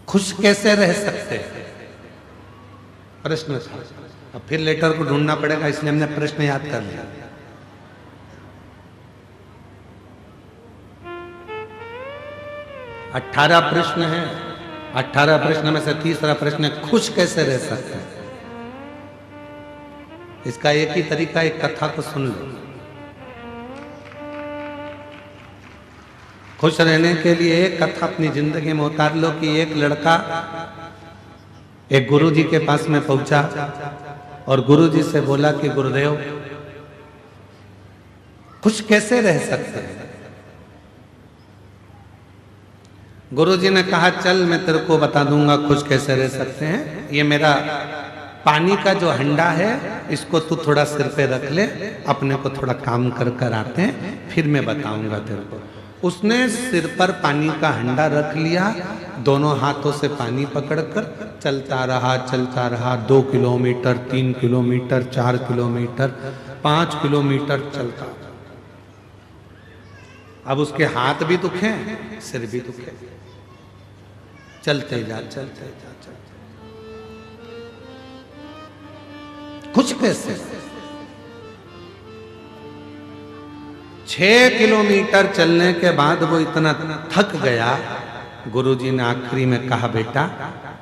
खुश कैसे रह सकते हैं, प्रश्न था। अब फिर लेटर को ढूंढना पड़ेगा, इसलिए हमने प्रश्न याद कर लिया। अठारह प्रश्न है, 18 प्रश्न में से तीसरा प्रश्न है खुश कैसे रह सकते हैं। इसका एक ही तरीका, एक कथा को सुन लो। खुश रहने के लिए एक कथा अपनी जिंदगी में उतार लो कि एक लड़का एक गुरुजी के पास में पहुंचा और गुरुजी से बोला कि गुरुदेव खुश कैसे रह सकते हैं। गुरुजी ने कहा चल मैं तेरे को बता दूंगा खुश कैसे रह सकते हैं। ये मेरा पानी का जो हंडा है इसको तू थोड़ा सिर पे रख ले, अपने को थोड़ा काम कर कर आते हैं, फिर मैं बताऊंगा तेरे को। उसने सिर पर पानी का हंडा रख लिया, दोनों हाथों से पानी पकड़कर चलता रहा 2 किलोमीटर, 3 किलोमीटर, 4 किलोमीटर, 5 किलोमीटर चलता। अब उसके हाथ भी दुखे, सिर भी दुखे, चलते जा। कुछ कैसे 6 किलोमीटर चलने के बाद वो इतना थक गया, गुरुजी ने आखिरी में कहा बेटा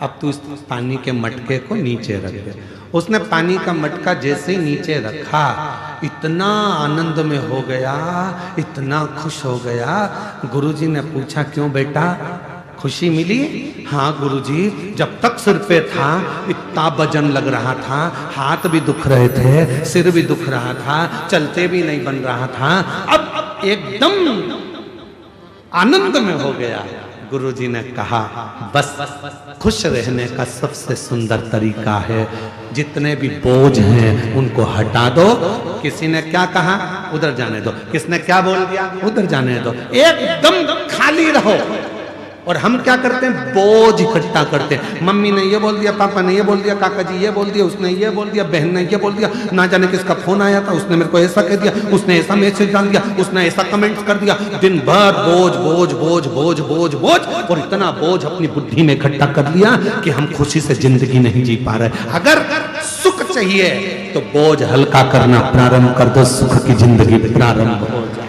अब तू इस पानी के मटके को नीचे रख दे। उसने पानी का मटका जैसे ही नीचे रखा इतना आनंद में हो गया, इतना खुश हो गया। गुरुजी ने पूछा क्यों बेटा खुशी मिली? हाँ गुरुजी, जब तक सिर पे था इतना वजन लग रहा था, हाथ भी दुख रहे थे, सिर भी दुख रहा था, चलते भी नहीं बन रहा था, अब एकदम आनंद में हो गया। गुरुजी ने कहा बस खुश रहने का सबसे सुंदर तरीका है जितने भी बोझ हैं उनको हटा दो। किसी ने क्या कहा उधर जाने दो, किसने क्या बोल दिया उधर जाने दो, एकदम खाली रहो। और हम क्या करते हैं बोझ इकट्ठा करते हैं। मम्मी ने ये बोल दिया, पापा ने ये बोल दिया, काका जी ये बोल दिया, उसने ये बोल दिया, बहन ने ये बोल दिया, ना जाने किसका फोन आया था, उसने मेरे को ऐसा कह दिया, उसने ऐसा मैसेज डाल दिया, उसने ऐसा कमेंट कर दिया। दिन भर बोझ बोझ बोझ बोझ बोझ बोझ, और इतना बोझ अपनी बुद्धि में इकट्ठा कर लिया कि हम खुशी से जिंदगी नहीं जी पा रहे। अगर सुख चाहिए तो बोझ हल्का करना प्रारंभ कर दो, सुख की जिंदगी प्रारंभ हो जाए।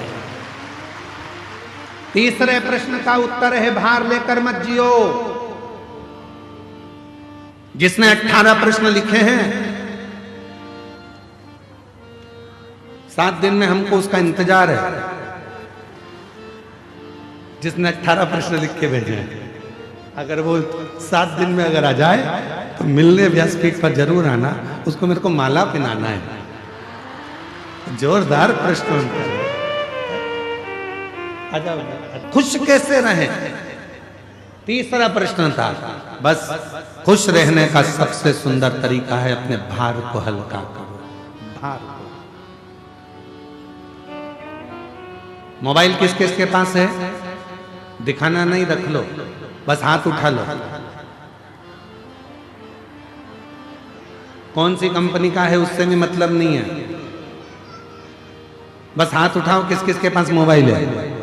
तीसरे प्रश्न का उत्तर है भार लेकर मत जियो। जिसने 18 प्रश्न लिखे हैं 7 दिन में हमको उसका इंतजार है। जिसने 18 प्रश्न लिख के भेजे हैं, अगर वो 7 दिन में अगर आ जाए तो मिलने व्यासपीठ पर जरूर आना, उसको मेरे को माला पहनाना है। जोरदार प्रश्न उनका। खुश कैसे रहे, तीसरा प्रश्न था। बस खुश रहने का सबसे सुंदर तरीका है अपने भार को हल्का करो। भार को, मोबाइल किस किस के पास है दिखाना नहीं, रख लो, बस हाथ उठा लो। कौन सी कंपनी का है उससे भी मतलब नहीं है, बस हाथ उठाओ किस किस के पास मोबाइल है।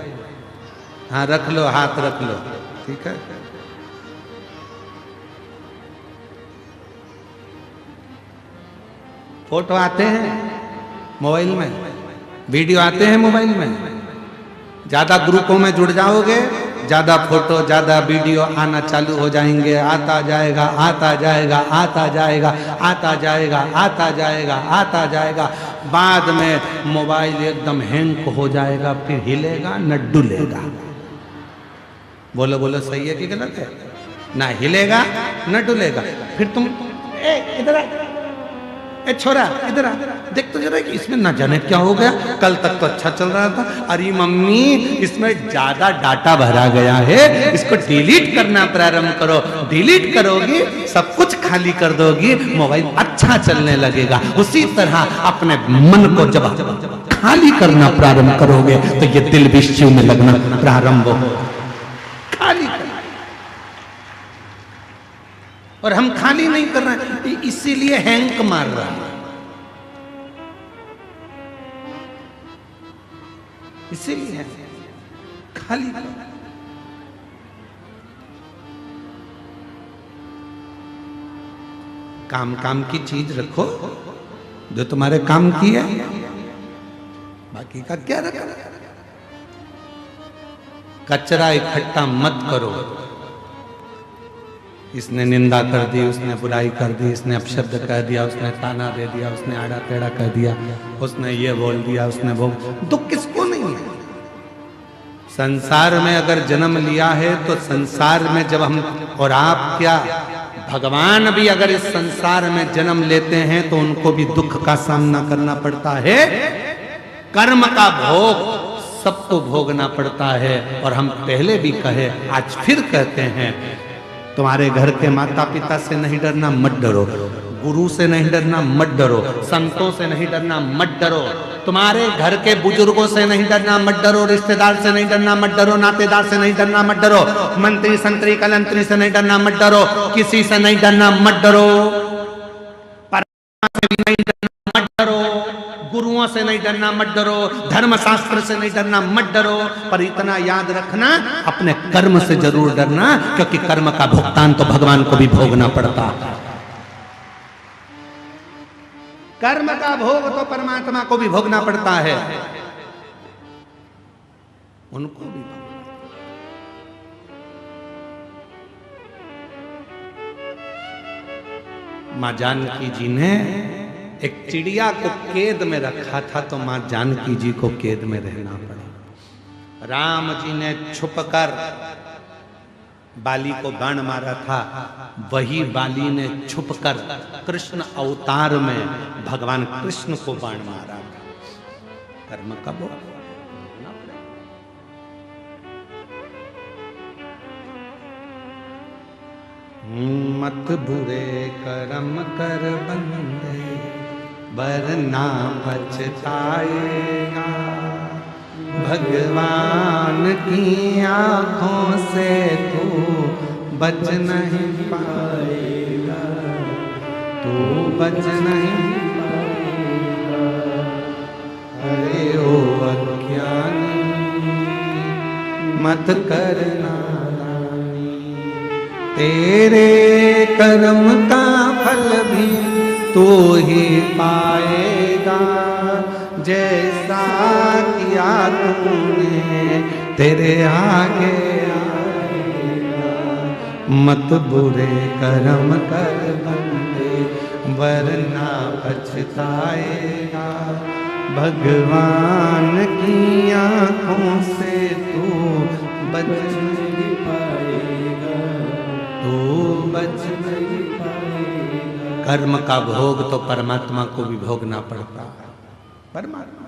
हाँ रख लो, हाथ रख लो, ठीक है। फोटो आते हैं मोबाइल में, वीडियो आते हैं मोबाइल में। ज्यादा ग्रुपों में जुड़ जाओगे, ज्यादा फोटो ज्यादा वीडियो आना चालू हो जाएंगे। आता जाएगा आता जाएगा आता जाएगा आता जाएगा आता जाएगा आता जाएगा, बाद में मोबाइल एकदम हैंग हो जाएगा, फिर हिलेगा न डुलेगा। बोलो बोलो सही है कि गलत है? ना हिलेगा न डुलेगा। फिर तुम इधर ए छोरा इधर आ, देख तो जरा इसमें ना जाने क्या हो गया, कल तक तो अच्छा चल रहा था। अरे मम्मी इसमें ज्यादा डाटा भरा गया है, इसको डिलीट करना प्रारंभ करो। डिलीट करोगी सब कुछ खाली कर दोगी, मोबाइल अच्छा चलने लगेगा। उसी तरह अपने मन को जब खाली करना प्रारंभ करोगे तो ये दिल भी शिव में लगना प्रारंभ हो। खाली कर, और हम खाली नहीं कर रहे हैं, इसीलिए हैंक मार रहा है। इसीलिए खाली कर। काम काम की चीज रखो जो तुम्हारे काम की है, बाकी का क्या रखा। कचरा इकट्ठा मत करो। इसने निंदा कर दी, उसने बुराई कर दी, इसने अपशब्द कह दिया, उसने ताना दे दिया, उसने आड़ा टेढ़ा कह दिया, उसने ये बोल दिया, उसने वो। दुख किसको नहीं है? संसार में अगर जन्म लिया है तो संसार में जब हम और आप क्या, भगवान भी अगर इस संसार में जन्म लेते हैं तो उनको भी दुख का सामना करना पड़ता है। कर्म का भोग सबको भोगना पड़ता है। और हम पहले भी कहे, आज फिर कहते हैं, तुम्हारे घर के माता पिता से नहीं डरना, मत डरो। गुरु से नहीं डरना, मत डरो। संतों से नहीं डरना, मत डरो। तुम्हारे घर के बुजुर्गों से नहीं डरना, मत डरो। रिश्तेदार से नहीं डरना, मत डरो। नातेदार से नहीं डरना, मत डरो। मंत्री संतरी कलंतरी से नहीं डरना, मत डरो। किसी से नहीं डरना, मत डरो। परमात्मा से भी नहीं डरना, मत डरो। गुरुओं से नहीं डरना, मत डरो। धर्मशास्त्र से नहीं डरना, मत डरो। पर इतना याद रखना, अपने कर्म से जरूर डरना, क्योंकि कर्म का भुगतान तो भगवान को भी भोगना पड़ता है। कर्म का भोग तो परमात्मा को भी भोगना पड़ता है, उनको भी। मां जानकी जी ने एक चिड़िया को कैद में रखा था, तो मां जानकी जी को कैद में रहना पड़ा। राम जी ने छुपकर बाली को बाण मारा था, वही बाली ने छुपकर कृष्ण अवतार में भगवान कृष्ण को बाण मारा था। कर्म का भोग। मत बुरे कर्म कर बंदे, वरना पछताएगा। भगवान की आंखों से तू बच नहीं पाएगा, तू बच नहीं पाएगा। अरे ओ अज्ञानी, मत करना नानी, तेरे कर्म का फल भी तू ही पाएगा। जैसा किया तूने तेरे आगे आएगा। मत बुरे कर्म कर बंदे, वरना पछताएगा। भगवान की आंखों से तू बच नहीं पाएगा, तू बच नहीं पाएगा। कर्म का भोग तो परमात्मा को भी भोगना पड़ता है। परमात्मा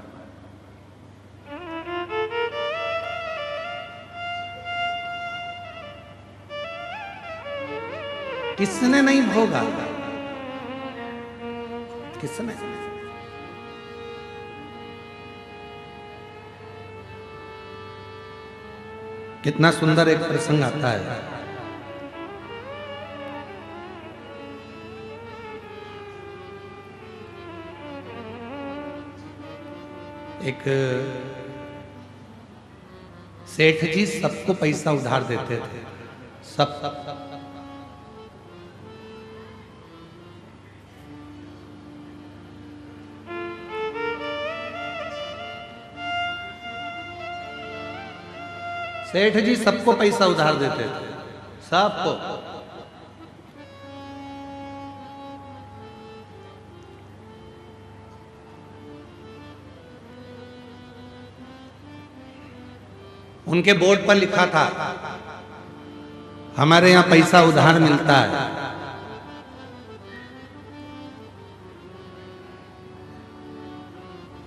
किसने नहीं भोगा? किसने? कितना सुंदर एक प्रसंग आता है। एक सेठ जी सबको पैसा उधार देते थे, सब। सेठ जी सबको पैसा उधार देते थे, सबको। उनके बोर्ड पर लिखा था, हमारे यहां पैसा उधार मिलता है।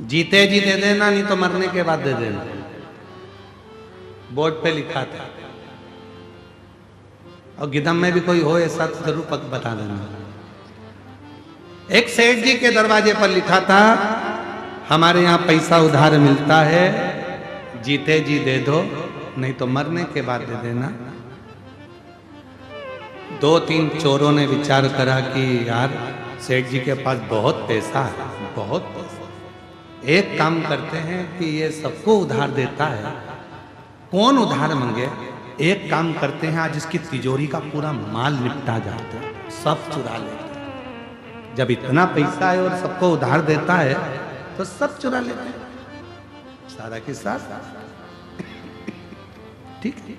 जीते जी दे देना, नहीं तो मरने के बाद दे देना। बोर्ड पे लिखा था। और गिदम में भी कोई हो ऐसा तो जरूर बता देना। एक सेठ जी के दरवाजे पर लिखा था, हमारे यहां पैसा उधार मिलता है, जीते जी दे दो, नहीं तो मरने के बाद दे देना। 2-3 चोरों ने विचार करा कि यार सेठ जी के पास बहुत पैसा है, बहुत पैसा। एक काम करते हैं कि ये सबको उधार देता है, कौन उधार मांगे? एक काम करते हैं, आज इसकी तिजोरी का पूरा माल निपटा जाता है, सब चुरा लेते हैं। जब इतना पैसा है और सबको उधार देता है तो सब चुरा लेते हैं, सारा के साथ। ठीक है।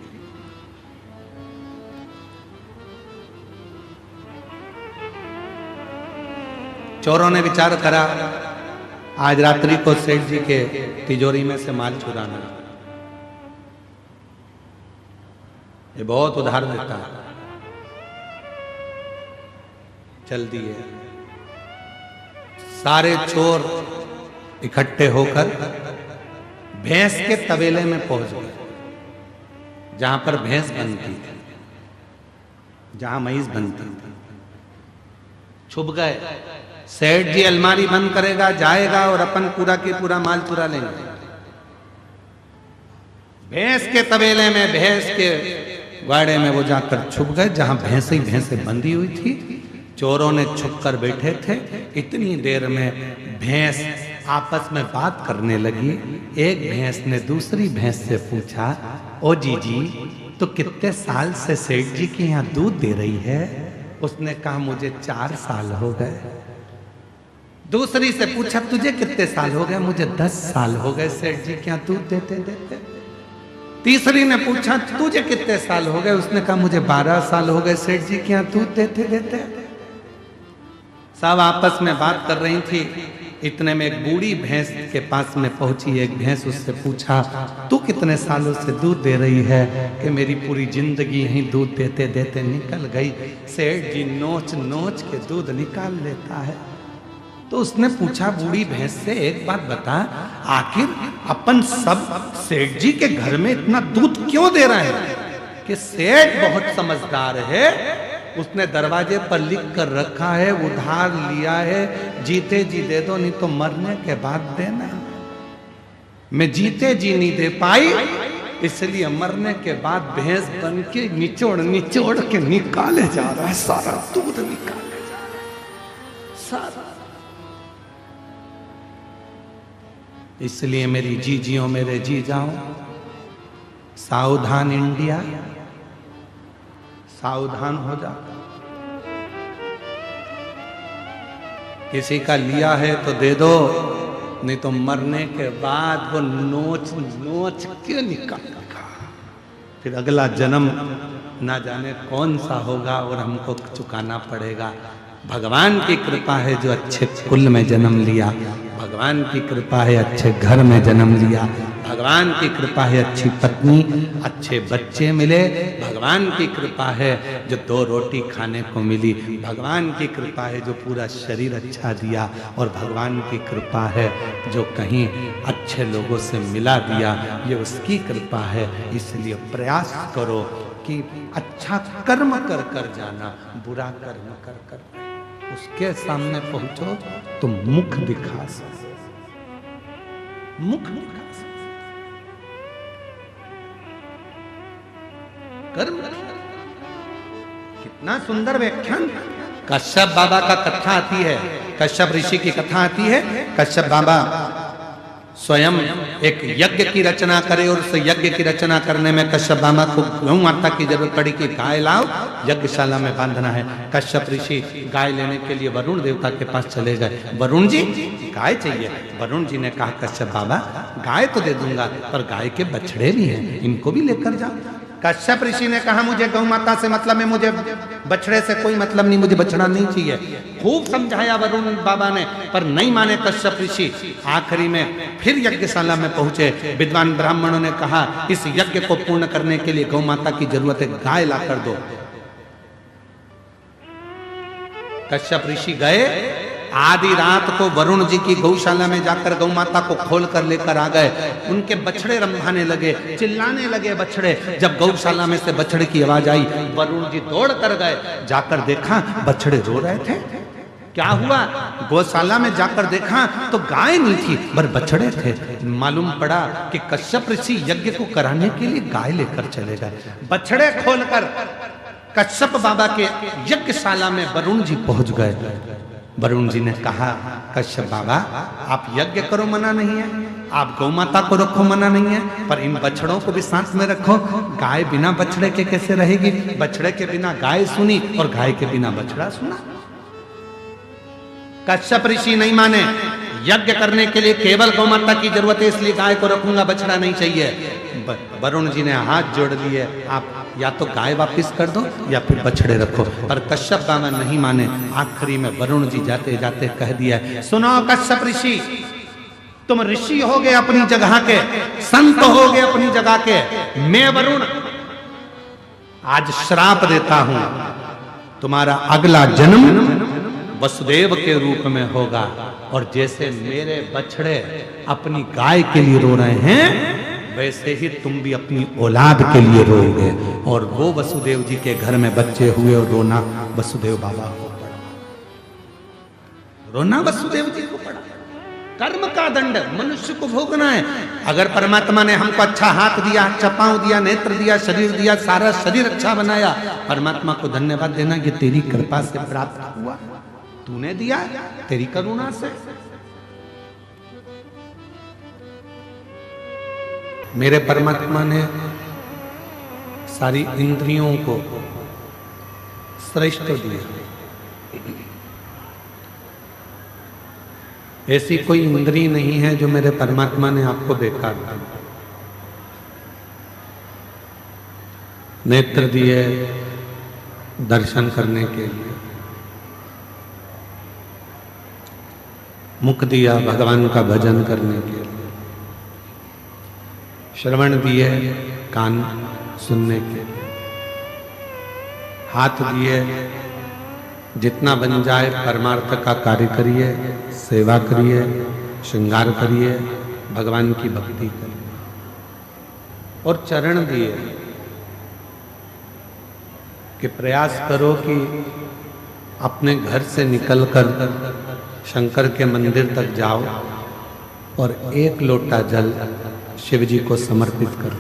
चोरों ने विचार करा आज रात्रि को सेठ जी के तिजोरी में से माल चुराना, ये बहुत उधार देता है। चल दिए सारे चोर इकट्ठे होकर भैंस के तबेले में पहुंच गए, जहां पर भैंस बनती थी, जहां मईस बनती थी। छुप गए। सेठ जी अलमारी बंद करेगा, जाएगा और अपन पूरा के पूरा माल चुरा लेंगे। भैंस के तबेले में, भैंस के वाड़े में वो जाकर छुप गए, जहां भैंसे ही भैंसे बंधी हुई थी। चोरों ने छुप कर बैठे थे। इतनी देर में भैंस आपस में बात करने लगी। एक भैंस ने दूसरी भैंस से पूछा, ओ जीजी तो कितने साल से सेठ जी के यहाँ दूध दे रही है? उसने कहा मुझे 4 साल हो गए। दूसरी से पूछा तुझे कितने साल हो गए? मुझे 10 साल हो गए सेठ जी के यहाँ दूध देते देते। तीसरी ने पूछा तुझे कितने साल हो गए? उसने कहा मुझे 12 साल हो गए सेठ जी के यहाँ दूध देते देते। सब आपस में बात कर रही थी। इतने में एक बूढ़ी भैंस के पास में पहुंची। एक भैंस उससे पूछा तू कितने सालों से दूध दे रही है? कि मेरी पूरी जिंदगी यही दूध देते देते निकल गई। सेठ जी नोच नोच के दूध निकाल लेता है। तो उसने पूछा बूढ़ी भैंस से, एक बात बता, आखिर अपन सब सेठ जी के घर में इतना दूध क्यों दे रहे हैं? कि सेठ बहुत समझदार है, उसने दरवाजे पर लिख कर रखा है उधार लिया है, जीते जी दे दो नहीं तो मरने के बाद देना। मैं जीते जी नहीं दे पाई, इसलिए मरने के बाद भैंस बन के निचोड़ निचोड़ के निकाले जा रहा है, सारा दूध निकाले जा रहा है सारा। इसलिए मेरी जीजियों मेरे जी जाओ, सावधान इंडिया, सावधान हो जा। किसी का लिया है तो दे दो, नहीं तो मरने के बाद वो नोच नोच के निकालेगा। फिर अगला जन्म ना जाने कौन सा होगा और हमको चुकाना पड़ेगा। भगवान की कृपा है जो अच्छे कुल में जन्म लिया, भगवान की कृपा है अच्छे घर में जन्म लिया, भगवान की कृपा है अच्छी पत्नी, अच्छे बच्चे मिले, भगवान की कृपा है जो 2 रोटी खाने को मिली, भगवान की कृपा है जो पूरा शरीर अच्छा दिया, और भगवान की कृपा है जो कहीं अच्छे लोगों से मिला दिया, ये उसकी कृपा है। इसलिए प्रयास करो कि अच्छा कर्म कर कर जाना, बुरा कर्म कर कर उसके सामने पहुंचो तो मुख दिखा सकते, मुख दिखा सकते, कर्म। कितना सुंदर व्याख्यान। कश्यप बाबा का कथा आती है, कश्यप ऋषि की कथा आती है। कश्यप बाबा स्वयं एक यज्ञ की रचना करे और उस यज्ञ की रचना करने में कश्यप बाबा को गौ माता की जरूरत पड़ी कि गाय लाओ, यज्ञशाला में बांधना है। कश्यप ऋषि गाय लेने के लिए वरुण देवता के पास चले गए। वरुण जी गाय चाहिए। वरुण जी ने कहा कश्यप बाबा गाय तो दे दूंगा, पर गाय के बछड़े भी हैं, इनको भी लेकर जाओ। कश्यप ऋषि ने कहा मुझे गौ माता से मतलब है, मुझे बछड़े से कोई मतलब नहीं, मुझे बछड़ा नहीं चाहिए। खूब समझाया वरुण बाबा ने, पर नहीं माने कश्यप ऋषि। आखिरी में फिर यज्ञशाला में पहुंचे। विद्वान ब्राह्मणों ने कहा इस यज्ञ को पूर्ण करने के लिए गौ माता की जरूरत है, गाय ला कर दो। कश्यप ऋषि गए। आधी रात को वरुण जी की गौशाला में जाकर गौ माता को खोल कर लेकर आ गए। उनके बछड़े रंभाने लगे, चिल्लाने लगे बछड़े। जब गौशाला में से बछड़े की आवाज आई, वरुण जी दौड़ कर गए। जाकर देखा बछड़े रो रहे थे। क्या हुआ? गौशाला में जाकर देखा तो गाय नहीं थी, पर बछड़े थे। मालूम पड़ा कि कश्यप ऋषि यज्ञ को कराने के लिए गाय लेकर चले गए। बछड़े खोलकर कश्यप बाबा के यज्ञशाला में वरुण जी पहुंच गए। वरुण जी ने कहा कश्यप बाबा आप यज्ञ करो, मना नहीं है, आप गौ माता को रखो, मना नहीं है, पर इन बछड़ों को भी साथ में रखो। गाय बिना बछड़े के कैसे रहेगी? बछड़े के बिना गाय सुनी और गाय के बिना बछड़ा सुना। कश्यप ऋषि नहीं माने, यज्ञ करने के लिए केवल गौ माता की जरूरत है, इसलिए गाय को रखूंगा, बछड़ा नहीं चाहिए। वरुण जी ने हाथ जोड़ लिए, आप या तो गाय वापिस कर दो या फिर बछड़े रखो। पर कश्यप बाबा नहीं माने। आखिरी में वरुण जी जाते जाते कह दिया, सुनो कश्यप ऋषि, तुम ऋषि हो गए अपनी जगह के, संत हो गए अपनी जगह के, मैं वरुण आज श्राप देता हूं, तुम्हारा अगला जन्म वसुदेव के रूप में होगा। और जैसे मेरे बछड़े अपनी गाय के लिए रो रहे हैं, वैसे ही तुम भी अपनी औलाद के लिए रोओगे। और वो वसुदेव जी के घर में बच्चे हुए और रोना वसुदेव बाबा को पड़ा, रोना वसुदेव जी को पड़ा। कर्म का दंड मनुष्य को भोगना है। अगर परमात्मा ने हमको अच्छा हाथ दिया, अच्छा पांव दिया, नेत्र दिया, शरीर दिया, सारा शरीर अच्छा बनाया, परमात्मा को धन्यवाद देना कि तेरी कृपा से प्राप्त हुआ, तूने दिया, तेरी करुणा से। मेरे परमात्मा ने सारी इंद्रियों को श्रेष्ठ दिया। ऐसी कोई इंद्री नहीं है जो मेरे परमात्मा ने आपको बेकार दी। नेत्र दिए दर्शन करने के लिए, मुख दिया भगवान का भजन करने के लिए, श्रवण दिए कान सुनने के लिए, हाथ दिए जितना बन जाए परमार्थ का कार्य करिए, सेवा करिए, श्रृंगार करिए, भगवान की भक्ति करिए। और चरण दिए कि प्रयास करो कि अपने घर से निकलकर शंकर के मंदिर तक जाओ और एक लोटा जल शिव जी को समर्पित कर।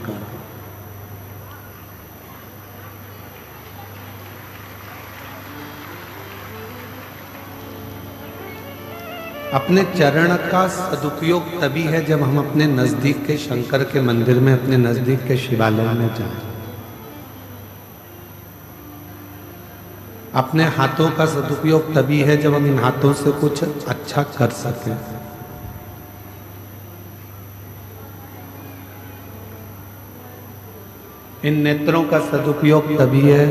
अपने चरण का सदुपयोग तभी है जब हम अपने नजदीक के शंकर के मंदिर में, अपने नजदीक के शिवालय में जाएं। अपने हाथों का सदुपयोग तभी है जब हम इन हाथों से कुछ अच्छा कर सकें। इन नेत्रों का सदुपयोग तभी है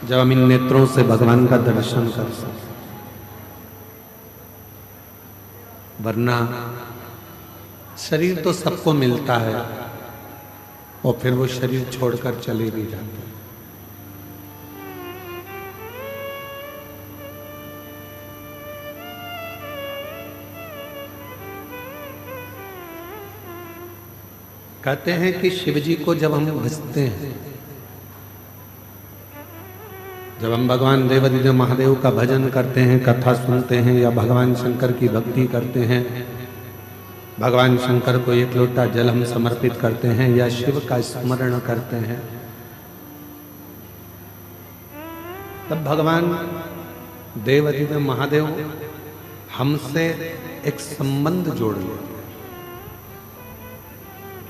जब हम इन नेत्रों से भगवान का दर्शन कर सकें। वरना शरीर तो सबको मिलता है और फिर वो शरीर छोड़कर चले भी जाते हैं। कहते हैं कि शिव जी को जब हम भजते हैं, जब हम भगवान देवादिदेव महादेव का भजन करते हैं, कथा सुनते हैं या भगवान शंकर की भक्ति करते हैं, भगवान शंकर को एक लोटा जल हम समर्पित करते हैं या शिव का स्मरण करते हैं, तब भगवान देवादिदेव महादेव हमसे एक संबंध जोड़ लेते हैं।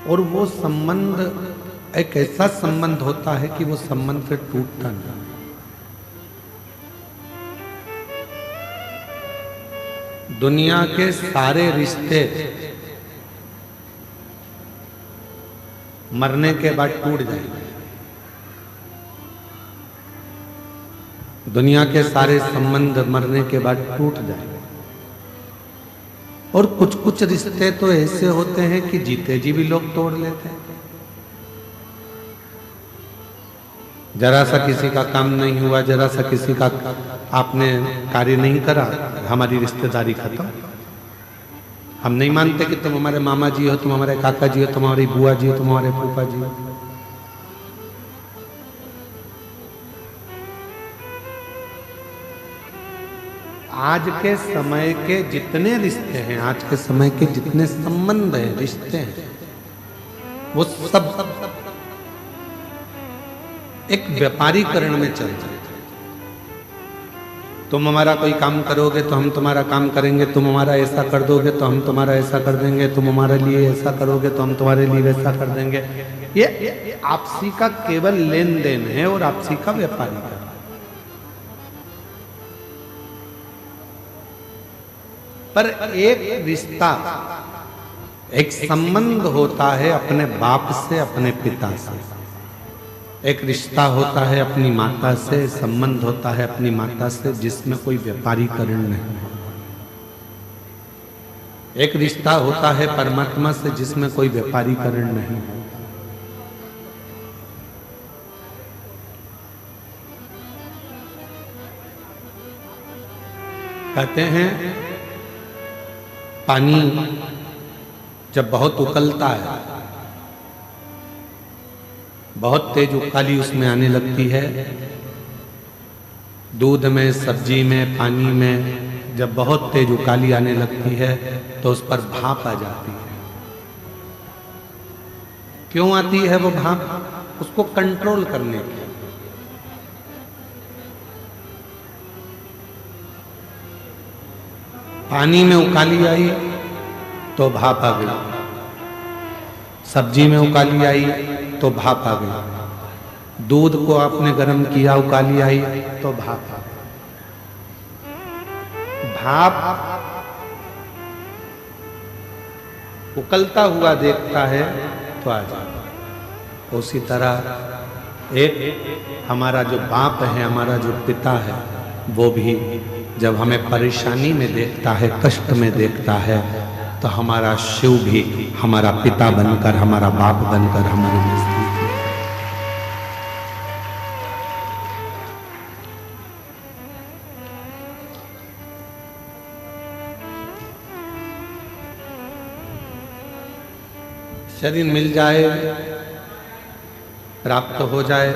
और वो संबंध एक ऐसा संबंध होता है कि वो संबंध फिर टूटता नहीं। दुनिया के सारे रिश्ते मरने के बाद टूट जाएंगे। दुनिया के सारे संबंध मरने के बाद टूट जाएंगे। और कुछ कुछ रिश्ते तो ऐसे होते हैं कि जीते जी भी लोग तोड़ लेते हैं। जरा सा किसी का काम नहीं हुआ, जरा सा किसी का आपने कार्य नहीं करा, हमारी रिश्तेदारी खत्म। हम नहीं मानते कि तुम हमारे मामा जी हो, तुम हमारे काका जी हो, तुम हमारी बुआ जी हो, तुम हमारे फूफा जी हो। आज के समय के जितने रिश्ते हैं, आज के समय के जितने संबंध हैं, रिश्ते हैं, वो सब एक व्यापारीकरण में चल रहे हैं। तुम हमारा कोई काम करोगे तो हम तुम्हारा काम करेंगे, तुम हमारा ऐसा कर दोगे तो हम तुम्हारा ऐसा कर देंगे, तुम हमारे लिए ऐसा करोगे तो हम तुम्हारे लिए वैसा कर देंगे। ये आपसी का केवल लेन देन है और आपसी का व्यापारीकरण। पर एक रिश्ता, एक संबंध होता है अपने बाप से, अपने पिता से। एक रिश्ता होता है अपनी माता से, संबंध होता है अपनी माता से, जिसमें कोई व्यापारीकरण नहीं है। एक रिश्ता होता है परमात्मा से, जिसमें कोई व्यापारीकरण नहीं है। कहते हैं पानी जब बहुत उकलता है, बहुत तेज उकाली उसमें आने लगती है, दूध में, सब्जी में, पानी में जब बहुत तेज उकाली आने लगती है तो उस पर भाप आ जाती है। क्यों आती है वो भाप? उसको कंट्रोल करने के। पानी में उकाली आई तो भाप आ गई, सब्जी में उकाली आई तो भाप आ गई, दूध को आपने गर्म किया, उकाली आई तो भाप आ गई। भाप उकलता हुआ देखता है तो आ जाता है। उसी तरह एक हमारा जो बाप है, हमारा जो पिता है, वो भी जब हमें परेशानी में देखता है, कष्ट में देखता है, तो हमारा शिव भी हमारा पिता बनकर, हमारा बाप बनकर हमारे नजदीक। शरीर मिल जाए, प्राप्त हो जाए,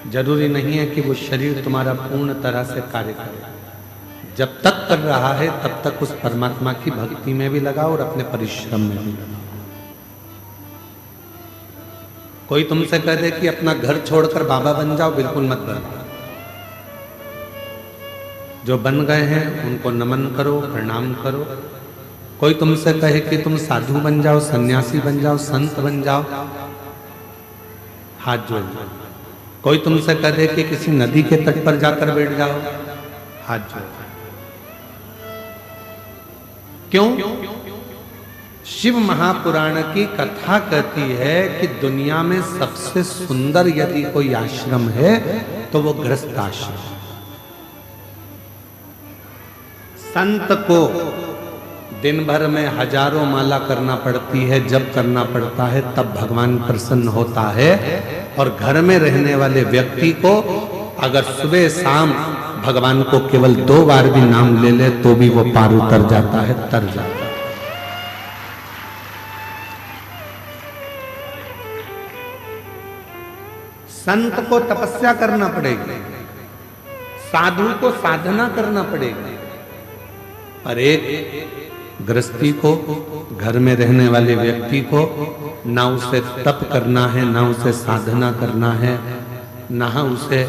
जरूरी नहीं है कि वो शरीर तुम्हारा पूर्ण तरह से कार्य करे। जब तक कर रहा है तब तक उस परमात्मा की भक्ति में भी लगाओ और अपने परिश्रम में भी लगाओ। कोई तुमसे कह दे कि अपना घर छोड़कर बाबा बन जाओ, बिल्कुल मत बनो। जो बन गए हैं उनको नमन करो, प्रणाम करो। कोई तुमसे कहे कि तुम साधु बन जाओ, सन्यासी बन जाओ, संत बन जाओ, हाथ जोड़ जाओ। कोई तुमसे कह दे कि किसी नदी के तट पर जाकर बैठ जाओ, हाथ जोड़ जाओ। क्यों? शिव महापुराण की कथा कहती है कि दुनिया में सबसे सुंदर यदि कोई आश्रम है तो वो गृहस्थ आश्रम। संत को दिन भर में हजारों माला करना पड़ती है, जब करना पड़ता है तब भगवान प्रसन्न होता है। और घर में रहने वाले व्यक्ति को अगर सुबह शाम भगवान को केवल 2 बार भी नाम ले ले तो भी वो पार उतर जाता है, तर जाता है। संत को तपस्या करना पड़ेगी, साधु को साधना करना पड़ेगी, पर एक गृहस्थी को, घर में रहने वाले व्यक्ति को ना उसे तप करना है, ना उसे साधना करना है, ना उसे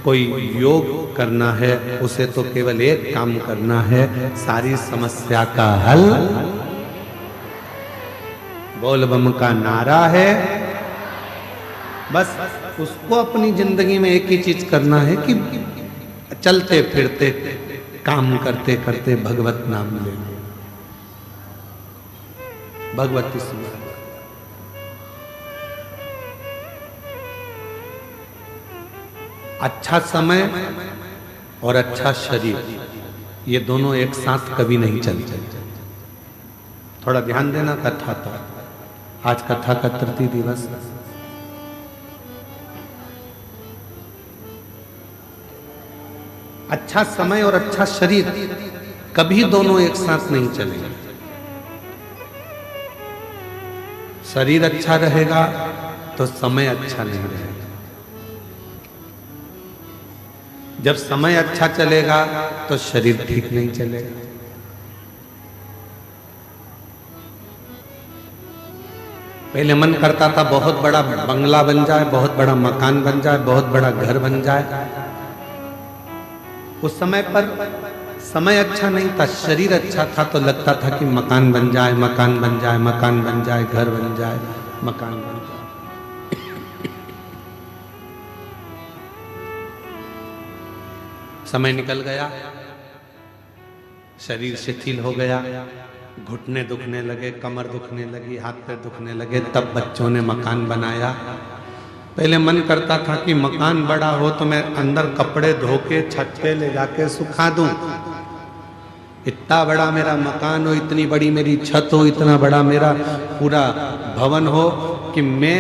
कोई योग करना है। उसे तो केवल एक काम करना है, सारी समस्या का हल बोल बम का नारा है। बस उसको अपनी जिंदगी में एक ही चीज करना है कि चलते फिरते काम करते करते भगवत नाम ले, भगवती स्मरण। अच्छा समय और अच्छा शरीर, ये दोनों एक साथ कभी नहीं चलते। थोड़ा ध्यान देना कथा पर। आज कथा का तृतीय दिवस। अच्छा समय और अच्छा शरीर कभी दोनों एक साथ नहीं चलेंगे। शरीर अच्छा रहेगा तो समय अच्छा नहीं रहेगा। जब समय अच्छा चलेगा तो शरीर ठीक नहीं चलेगा। पहले मन करता था बहुत बड़ा बंगला बन जाए, बहुत बड़ा मकान बन जाए, बहुत बड़ा घर बन जाए। उस समय पर समय अच्छा नहीं था, शरीर अच्छा था तो लगता था कि मकान बन जाए, मकान बन जाए, मकान बन जाए, घर बन जाए, मकान बन जाए। समय निकल गया, शरीर शिथिल हो गया, घुटने दुखने लगे, कमर दुखने लगी, हाथ पैर दुखने लगे। तब बच्चों ने मकान बनाया। पहले मन करता था कि मकान बड़ा हो तो मैं अंदर कपड़े धो के छत पे ले जाके सुखा दूं। इतना बड़ा मेरा मकान हो, इतनी बड़ी मेरी छत हो, इतना बड़ा मेरा पूरा भवन हो कि मैं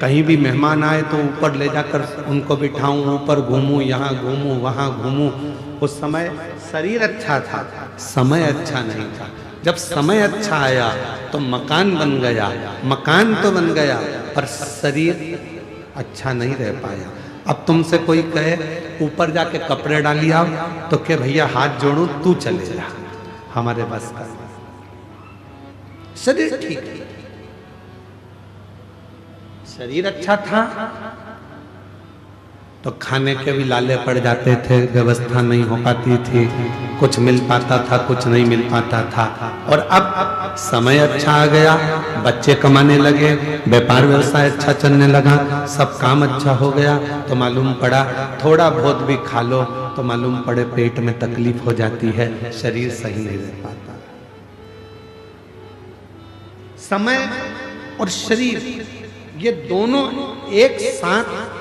कहीं भी मेहमान आए तो ऊपर ले जाकर उनको बिठाऊं, ऊपर घूमूं, यहाँ घूमूं, वहाँ घूमूं। उस समय शरीर अच्छा था, समय अच्छा नहीं था। जब समय अच्छा आया तो मकान बन गया, मकान तो बन गया पर शरीर अच्छा नहीं रह पाया। अब तुमसे कोई कहे ऊपर जाके कपड़े डाली आओ तो क्या भैया हाथ जोड़ूं, तू चले जा, हमारे बस का। शरीर ठीक है, शरीर अच्छा था तो खाने के भी लाले पड़ जाते थे, व्यवस्था नहीं हो पाती थी, कुछ मिल पाता था, कुछ नहीं मिल पाता था। और अब समय अच्छा आ गया, बच्चे कमाने लगे, व्यापार व्यवसाय अच्छा चलने लगा, सब काम अच्छा हो गया तो मालूम पड़ा थोड़ा बहुत भी खा लो तो मालूम पड़े पेट में तकलीफ हो जाती है, शरीर सही नहीं रह पाता। समय और शरीर ये दोनों एक साथ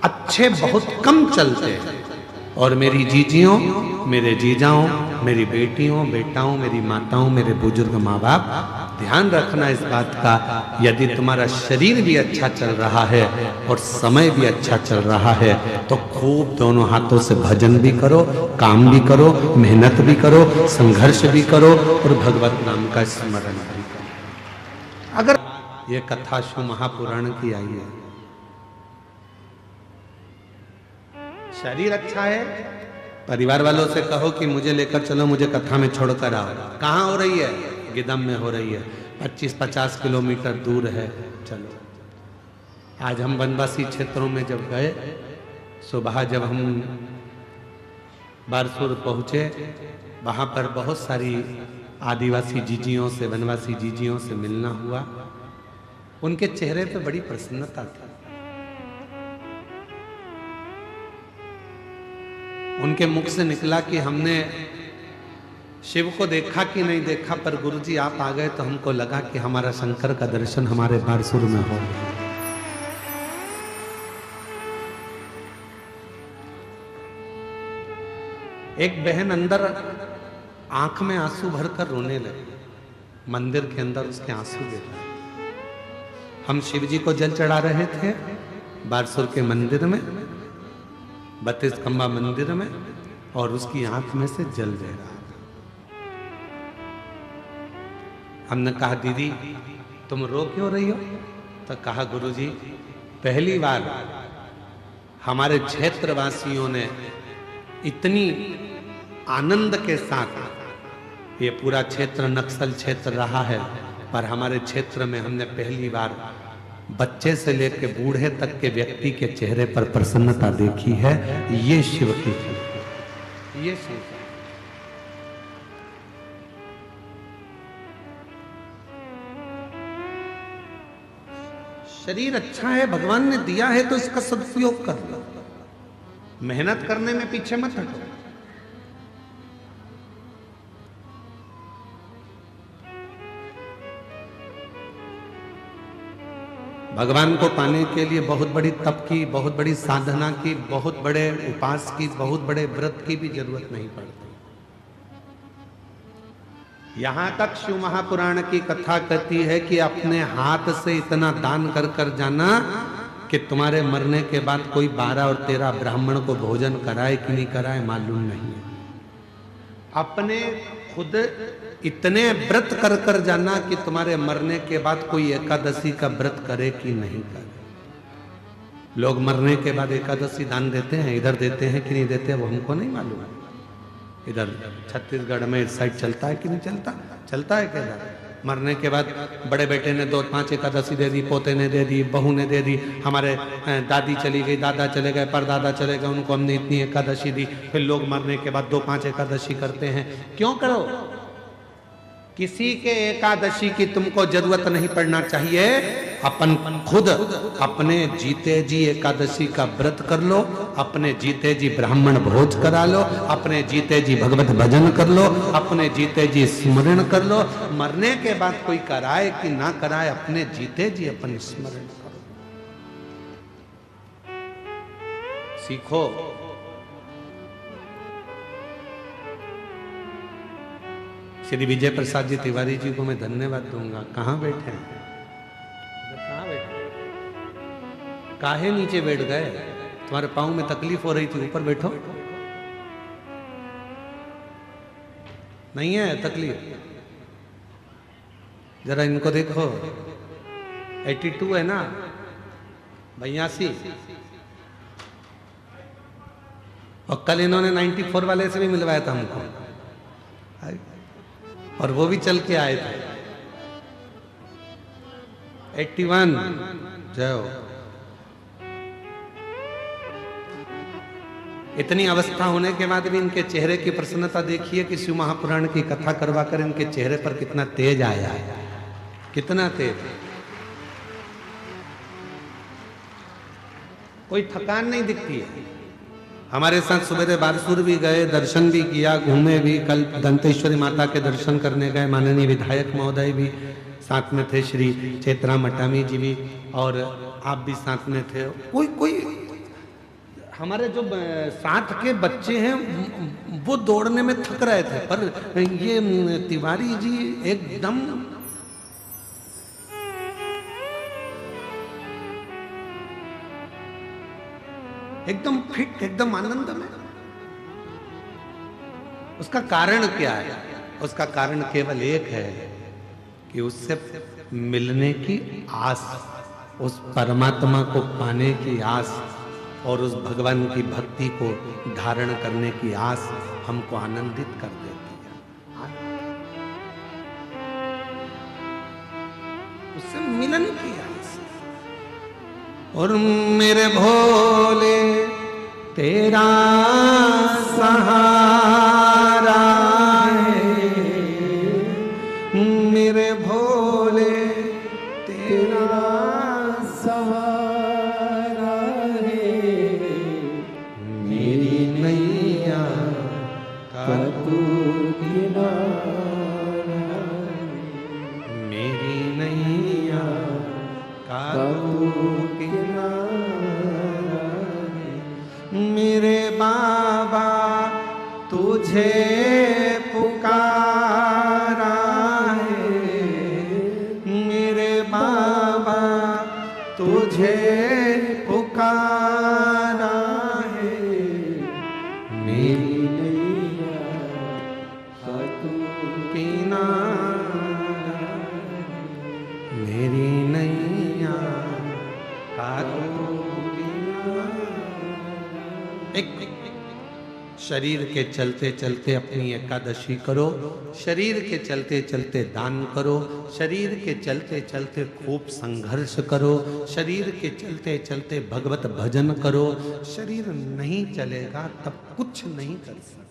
अच्छे बहुत कम चलते हैं। और मेरी जीजियों, मेरे जीजाओं, मेरी बेटियों, बेटाओं, मेरी माताओं, मेरे बुजुर्ग माँ बाप, ध्यान रखना इस बात का, यदि तुम्हारा शरीर भी अच्छा चल रहा है और समय भी अच्छा चल रहा है तो खूब दोनों हाथों से भजन भी करो, काम भी करो, मेहनत भी करो, संघर्ष भी करो और भगवत नाम का स्मरण भी करो। अगर ये कथा शिव महापुराण की आई है, शरीर अच्छा है, परिवार वालों से कहो कि मुझे लेकर चलो, मुझे कथा में छोड़कर आओ। कहाँ हो रही है? गिदम में हो रही है, 25-50 किलोमीटर दूर है, चलो। आज हम वनवासी क्षेत्रों में जब गए, सुबह जब हम बारसूर पहुंचे, वहां पर बहुत सारी आदिवासी जीजियों से, वनवासी जीजियों से मिलना हुआ। उनके चेहरे पे बड़ी प्रसन्नता थी। उनके मुख से निकला कि हमने शिव को देखा कि नहीं देखा, पर गुरुजी आप आ गए तो हमको लगा कि हमारा शंकर का दर्शन हमारे बारसूर में हो। एक बहन अंदर आंख में आंसू भरकर रोने लगी, मंदिर के अंदर उसके आंसू देख रहे। हम शिव जी को जल चढ़ा रहे थे बारसूर के मंदिर में, 32 खंबा मंदिर में, और उसकी आंख में से जल बह रहा था। हमने कहा दीदी तुम रो क्यों रही हो? तो कहा गुरुजी पहली बार हमारे क्षेत्रवासियों ने इतनी आनंद के साथ, ये पूरा क्षेत्र नक्सल क्षेत्र रहा है, पर हमारे क्षेत्र में हमने पहली बार बच्चे से लेकर बूढ़े तक के व्यक्ति के चेहरे पर प्रसन्नता देखी है। ये शिव की, ये शिव। शरीर अच्छा है, भगवान ने दिया है तो इसका सदुपयोग कर लो, मेहनत करने में पीछे मत हटो। भगवान को पाने के लिए बहुत बड़ी तप की, बहुत बड़ी साधना की, बहुत बड़े उपास की, बहुत बड़े व्रत की भी जरूरत नहीं पड़ती। यहां तक शिव महापुराण की कथा कहती है कि अपने हाथ से इतना दान कर कर जाना कि तुम्हारे मरने के बाद कोई 12 और 13 ब्राह्मण को भोजन कराए कि नहीं कराए मालूम नहीं है। अपने खुद इतने व्रत कर कर जाना कि तुम्हारे मरने के बाद कोई एकादशी का व्रत करे कि नहीं करे। लोग मरने के बाद एकादशी दान देते हैं, इधर देते हैं कि नहीं देते वो हमको नहीं मालूम है। इधर छत्तीसगढ़ में इस साइड चलता है कि नहीं चलता? चलता है क्या? मरने के बाद बड़े बेटे ने 2-5 एकादशी दे दी, पोते ने दे दी, बहू ने दे दी, हमारे दादी चली गई, दादा चले गए, परदादा चले गए, उनको हमने इतनी एकादशी दी। फिर लोग मरने के बाद 2-5 एकादशी करते हैं। क्यों करो? किसी के एकादशी की तुमको जरूरत नहीं पड़ना चाहिए। अपन खुद अपने जीते जी एकादशी का व्रत कर लो, अपने जीते जी ब्राह्मण भोज करा लो, अपने जीते जी भगवत भजन कर लो, अपने जीते जी स्मरण कर लो। मरने के बाद कोई कराए कि ना कराए, अपने जीते जी अपन स्मरण करो। सीखो। श्री विजय प्रसाद जी तिवारी जी को मैं धन्यवाद दूंगा। कहां बैठे हैं? कहां बैठे? काहे नीचे बैठ गए? तुम्हारे पांव में तकलीफ हो रही थी, ऊपर बैठो। नहीं है तकलीफ? जरा इनको देखो, 82 है ना, 82। और कल इन्होंने 94 वाले से भी मिलवाया था हमको, और वो भी चल के आए थे। 81 जय हो। इतनी अवस्था होने के बाद भी इनके चेहरे की प्रसन्नता देखिए कि शिव महापुराण की कथा करवा कर इनके चेहरे पर कितना तेज आया है, कितना तेज। कोई थकान नहीं दिखती है। हमारे साथ सुबह बारसूर भी गए, दर्शन भी किया, घूमे भी। कल दंतेश्वरी माता के दर्शन करने गए, माननीय विधायक महोदय भी साथ में थे, श्री चेतरा मटामी जी भी, और आप भी साथ में थे। कोई कोई हमारे जो साथ के बच्चे हैं वो दौड़ने में थक रहे थे, पर ये तिवारी जी एकदम फिट, एकदम आनंद में। उसका कारण क्या है? उसका कारण केवल एक है कि उससे मिलने की आस, उस परमात्मा को पाने की आस, और उस भगवान की भक्ति को धारण करने की आस हमको आनंदित कर देती है। उससे मिलन की आस। और मेरे भोले तेरा सहारा है, मेरे भोले तेरा सहारा है, मेरी नैया का तू किनारा, मेरी नैया का तू किनारा, मेरे बाबा तुझे पुकारा है, मेरे बाबा तुझे पुकारा है, मेरी नैया का तू किनारा, मेरी नैया का तू किनारा। एक शरीर के चलते चलते अपनी एकादशी करो, शरीर के चलते चलते दान करो, शरीर के चलते चलते खूब संघर्ष करो, शरीर के चलते चलते भगवत भजन करो। शरीर नहीं चलेगा तब कुछ नहीं कर सकते।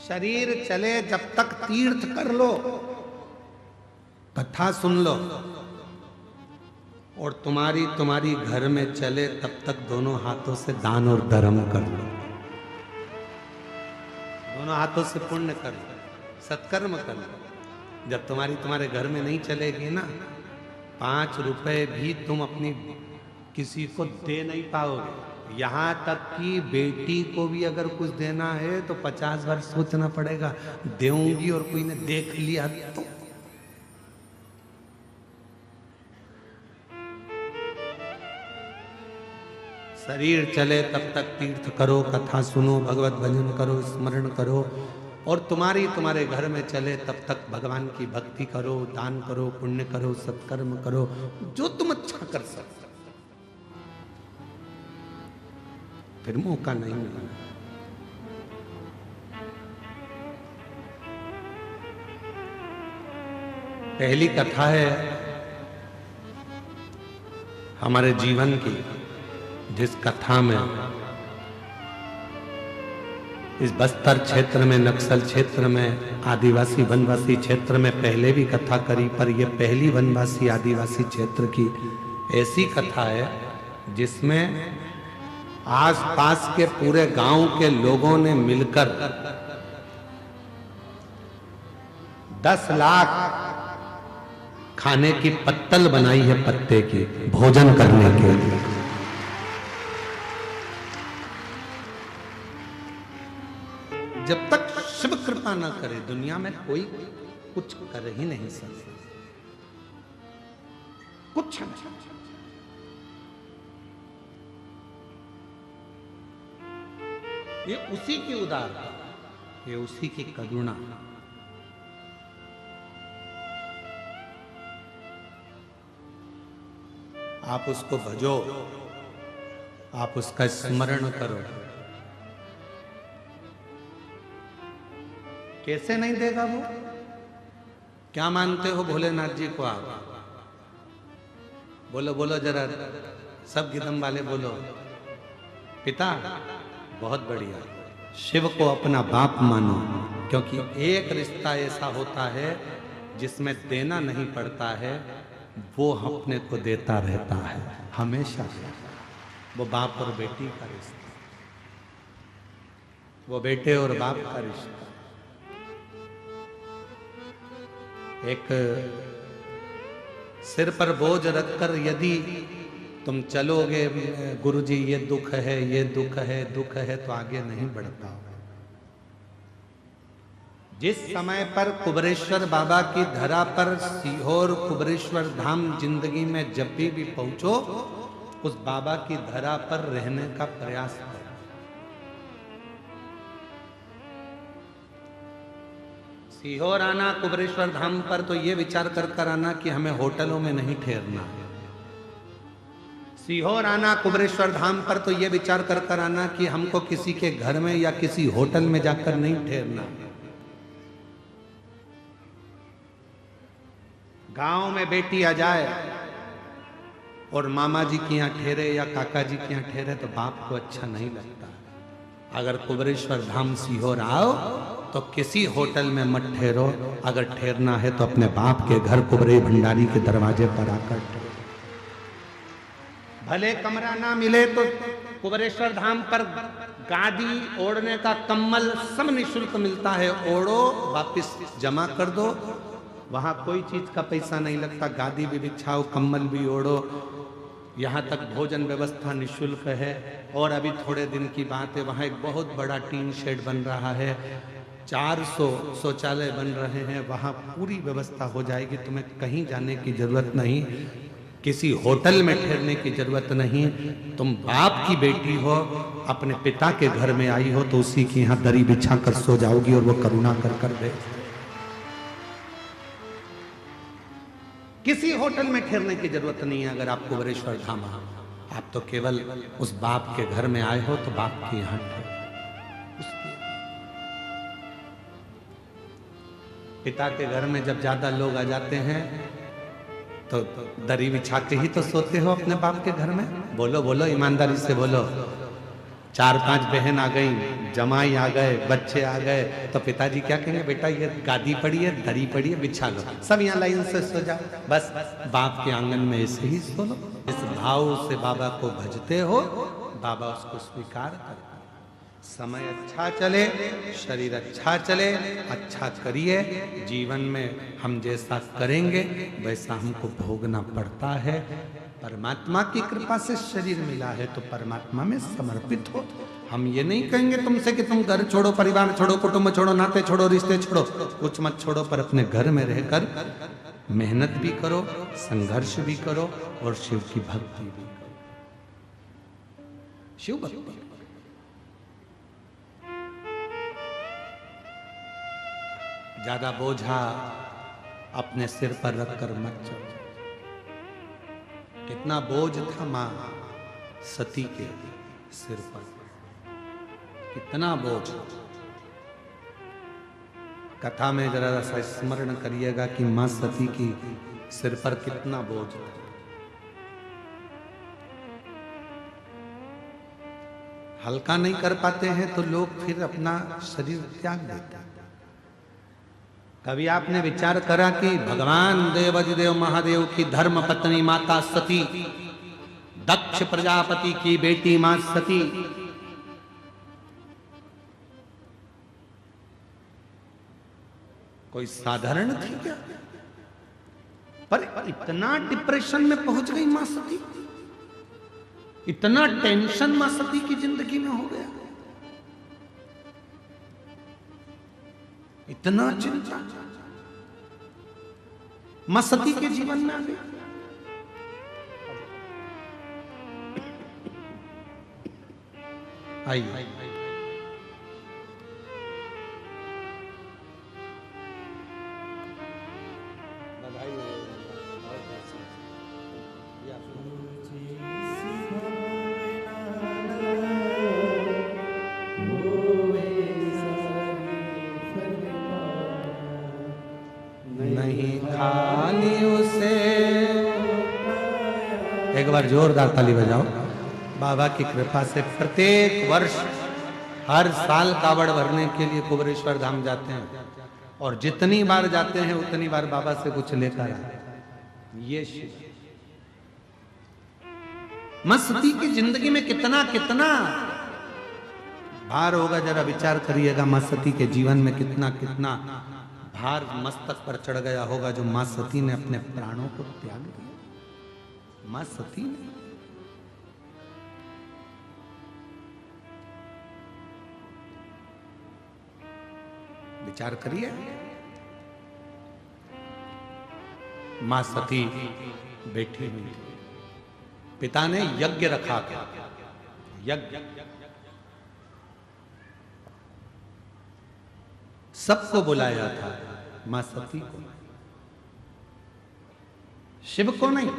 शरीर चले जब तक तीर्थ कर लो, कथा सुन लो, और तुम्हारी घर में चले तब तक दोनों हाथों से दान और धर्म कर लो, दोनों हाथों से पुण्य कर लो, सत्कर्म कर लो। जब तुम्हारे घर में नहीं चलेगी ना, 5 रुपए भी तुम अपनी किसी को दे नहीं पाओगे। यहाँ तक कि बेटी को भी अगर कुछ देना है तो 50 बार सोचना पड़ेगा, देऊंगी और कोई ने देख लिया तो। शरीर चले तब तक तीर्थ करो, कथा सुनो, भगवत भजन करो, स्मरण करो, और तुम्हारे घर में चले तब तक भगवान की भक्ति करो, दान करो, पुण्य करो, सत्कर्म करो, जो तुम अच्छा कर सकते। फिर मौका नहीं मिला। पहली कथा है हमारे जीवन की जिस कथा में इस बस्तर क्षेत्र में, नक्सल क्षेत्र में, आदिवासी वनवासी क्षेत्र में पहले भी कथा करी, पर यह पहली वनवासी आदिवासी क्षेत्र की ऐसी कथा है जिसमें आसपास के पूरे गांव के लोगों ने मिलकर 10 लाख खाने की पत्तल बनाई है, पत्ते की, भोजन करने के लिए। जब तक शिव कृपा ना करे दुनिया में कोई कुछ कर ही नहीं सकता, कुछ नहीं। ये उसी की उदारता, ये उसी की करुणा। आप उसको भजो, आप उसका स्मरण करो, कैसे नहीं देगा वो? क्या मानते हो भोलेनाथ जी को आप? बोलो बोलो जरा, सब गिदम वाले बोलो। पिता, बहुत बढ़िया। शिव को अपना बाप मानो, क्योंकि एक रिश्ता ऐसा होता है जिसमें देना नहीं पड़ता है, वो अपने को देता रहता है हमेशा। वो बाप और बेटी का रिश्ता, वो बेटे और बाप का रिश्ता। एक सिर पर बोझ रखकर यदि तुम चलोगे, गुरुजी ये दुख है, ये दुख है, दुख है, तो आगे नहीं बढ़ पाओगे। जिस समय पर कुबरेश्वर बाबा की धरा पर सीहोर कुबरेश्वर धाम जिंदगी में जब भी पहुंचो, उस बाबा की धरा पर रहने का प्रयास करो। सीहोर आना कुबरेश्वर धाम पर तो ये विचार कर आना कि हमें होटलों में नहीं ठहरना है। सीहोर आना कुबरेश्वर धाम पर तो ये विचार कर आना कि हमको किसी के घर में या किसी होटल में जाकर नहीं ठहरना। गांव में बेटी आ जाए और मामा जी के यहाँ ठहरे या काका जी के यहाँ ठहरे तो बाप को अच्छा नहीं लगता। अगर कुबरेश्वर धाम सीहोर आओ तो किसी होटल में मत ठहरो, अगर ठहरना है तो अपने बाप के घर कुबरे भंडारी के दरवाजे पर आकर ठहरो। भले कमरा ना मिले तो कुबरेश्वर धाम पर गादी, ओढ़ने का कम्बल सब निःशुल्क मिलता है। ओढ़ो, वापस जमा कर दो, वहां कोई चीज का पैसा नहीं लगता। गादी भी बिछाओ, कम्बल भी ओढ़ो, यहाँ तक भोजन व्यवस्था निःशुल्क है। और अभी थोड़े दिन की बात है, वहाँ एक बहुत बड़ा टीन शेड बन रहा है, 400 शौचालय बन रहे हैं, वहाँ पूरी व्यवस्था हो जाएगी। तुम्हें कहीं जाने की जरूरत नहीं, किसी होटल में ठहरने की जरूरत नहीं। तुम बाप की बेटी हो, अपने पिता के घर में आई हो, तो उसी की यहाँ दरी बिछा कर सो जाओगी और वो करुणा कर दे। किसी होटल में ठहरने की जरूरत नहीं है। अगर आप कुबरेश्वर धाम आओ, आप तो केवल उस बाप के घर में आए हो, तो बाप के यहाँ ठहरो। पिता के घर में जब ज्यादा लोग आ जाते हैं तो दरी बिछा के ही तो सोते हो अपने बाप के घर में। बोलो बोलो, ईमानदारी से बोलो। 4-5 बहन आ गई, जमाई आ गए, बच्चे आ गए, तो पिताजी क्या कहेंगे? बेटा ये गादी पड़ी है, दरी पड़ी है, बिछा लो, सब यहाँ लाइन से सो जाओ। बस बाप के आंगन में ऐसे ही सो लो। इस भाव से बाबा को भजते हो, बाबा उसको स्वीकार करते। समय अच्छा चले, शरीर अच्छा चले, अच्छा करिए। जीवन में हम जैसा करेंगे वैसा हमको भोगना पड़ता है। परमात्मा की कृपा से शरीर मिला है तो परमात्मा में समर्पित हो। हम ये नहीं कहेंगे तुमसे कि तुम घर छोड़ो, परिवार छोड़ो, कुटुंब छोड़ो, नाते छोड़ो, रिश्ते छोड़ो, कुछ मत छोड़ो, पर अपने घर में रहकर मेहनत भी करो, संघर्ष भी करो और शिव की भक्ति भी करो। शिव भक्ति ज्यादा बोझा अपने सिर पर रखकर मत चलो। कितना बोझ था मां सती के सिर पर, कितना बोझ। कथा में जरा सा स्मरण करिएगा कि मां सती की सिर पर कितना बोझ था। हल्का नहीं कर पाते हैं तो लोग फिर अपना शरीर त्याग देते हैं। कभी आपने विचार करा कि भगवान देवाधिदेव महादेव की धर्म पत्नी माता सती, दक्ष प्रजापति की बेटी मां सती, कोई साधारण थी क्या? पर इतना डिप्रेशन में पहुंच गई मां सती, इतना टेंशन मां सती की जिंदगी में हो गया, इतना चिंता मां सती के जीवन में आ गई। आइए नहीं खाली उसे, एक बार जोरदार ताली बजाओ। बाबा की कृपा से प्रत्येक वर्ष हर साल कावड़ भरने के लिए कुबेरेश्वर धाम जाते हैं और जितनी बार जाते हैं उतनी बार बाबा से कुछ लेकर आते हैं। ये शिव मां सती की जिंदगी में कितना कितना भार होगा, जरा विचार करिएगा। मां सती के जीवन में कितना कितना भार मस्तक पर चढ़ गया होगा जो मां सती ने अपने प्राणों को त्याग दिया। मां सती ने विचार करिए। मां सती बैठी हुई थी, पिता ने यज्ञ रखा था, यज्ञ सबको बुलाया था, मां सती को, शिव को नहीं।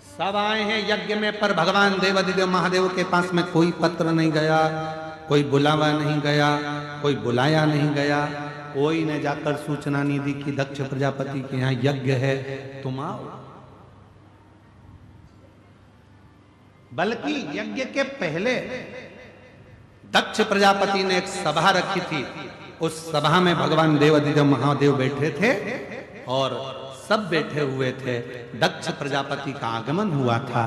सब आए हैं यज्ञ में, पर भगवान देवाधिदेव महादेव के पास में कोई पत्र नहीं गया, कोई बुलावा नहीं गया, कोई बुलाया नहीं गया, कोई ने जाकर सूचना नहीं दी कि दक्ष प्रजापति के यहाँ यज्ञ है, तुम आओ। बल्कि यज्ञ के पहले दक्ष प्रजापति ने एक सभा रखी थी। उस सभा में भगवान देवाधिदेव महादेव बैठे थे और सब बैठे हुए थे। दक्ष प्रजापति का आगमन हुआ था।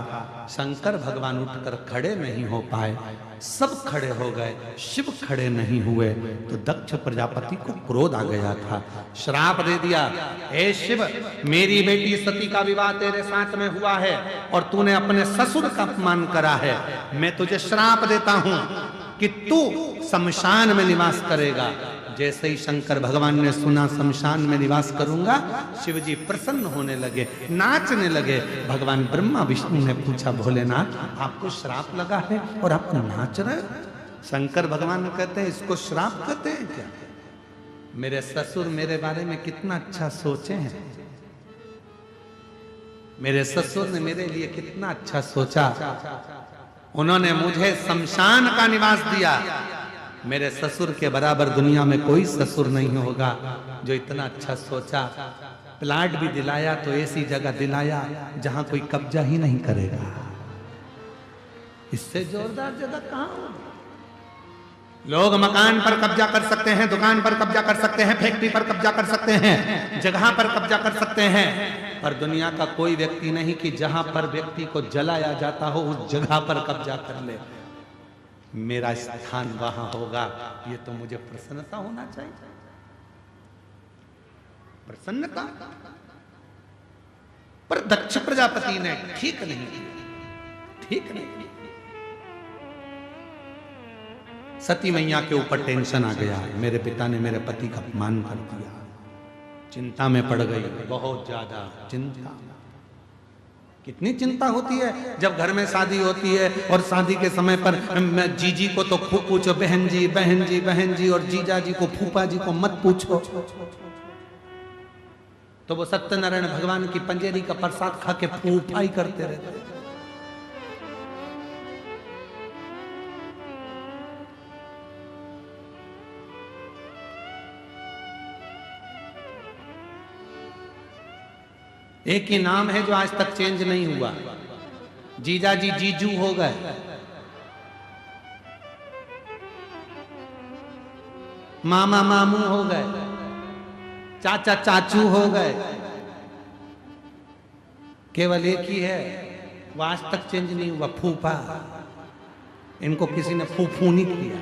शंकर भगवान उठकर खड़े नहीं हो पाए, सब खड़े हो गए, शिव खड़े नहीं हुए। तो दक्ष प्रजापति को क्रोध आ गया था, श्राप दे दिया, हे शिव, मेरी बेटी सती का विवाह तेरे साथ में हुआ है और तूने अपने ससुर का अपमान करा है। मैं तुझे श्राप देता हूं कि तू शमशान में निवास करेगा। जैसे ही शंकर भगवान ने सुना शमशान में निवास करूंगा, शिव जी प्रसन्न होने लगे, नाचने लगे। भगवान ब्रह्मा विष्णु ने पूछा, भोलेनाथ आपको श्राप लगा है और आप नाच रहे हो? शंकर भगवान कहते हैं, इसको श्राप कहते हैं क्या? मेरे ससुर मेरे बारे में कितना अच्छा सोचे हैं, मेरे ससुर ने मेरे लिए कितना अच्छा सोचा। उन्होंने मुझे शमशान का निवास दिया। मेरे ससुर के बराबर दुनिया में कोई ससुर नहीं होगा जो इतना अच्छा सोचा। प्लाट भी दिलाया तो ऐसी जगह दिलाया जहां कोई कब्जा ही नहीं करेगा। इससे जोरदार जगह कहां होगी? लोग मकान पर कब्जा कर सकते हैं, दुकान पर कब्जा कर सकते हैं, फैक्ट्री पर कब्जा कर सकते हैं, जगह पर कब्जा कर सकते हैं, पर दुनिया का कोई व्यक्ति नहीं कि जहां पर व्यक्ति को जलाया जाता हो उस जगह पर कब्जा कर ले। मेरा स्थान वहां होगा, ये तो मुझे प्रसन्नता होना चाहिए। प्रसन्नता। पर दक्ष प्रजापति ने ठीक नहीं किया, ठीक नहीं किया। सती मैया के ऊपर टेंशन आ गया, मेरे पिता ने मेरे पति का अपमान कर दिया। चिंता में पड़ गई, बहुत ज्यादा चिंता। कितनी चिंता होती है जब घर में शादी होती है और शादी के समय पर जीजी को तो खूब पूछो, बहन जी बहन जी बहन जी, और जीजा जी को फूफा जी को मत पूछो। तो वो सत्यनारायण भगवान की पंजेरी का प्रसाद खा के फूफाई करते रहते। एक ही नाम है जो आज तक चेंज नहीं हुआ। जीजा जी जीजू हो गए, मामा मामू हो गए, चाचा चाचू हो गए, केवल एक ही है वो आज तक चेंज नहीं हुआ, फूफा। इनको किसी ने फूफू नहीं किया,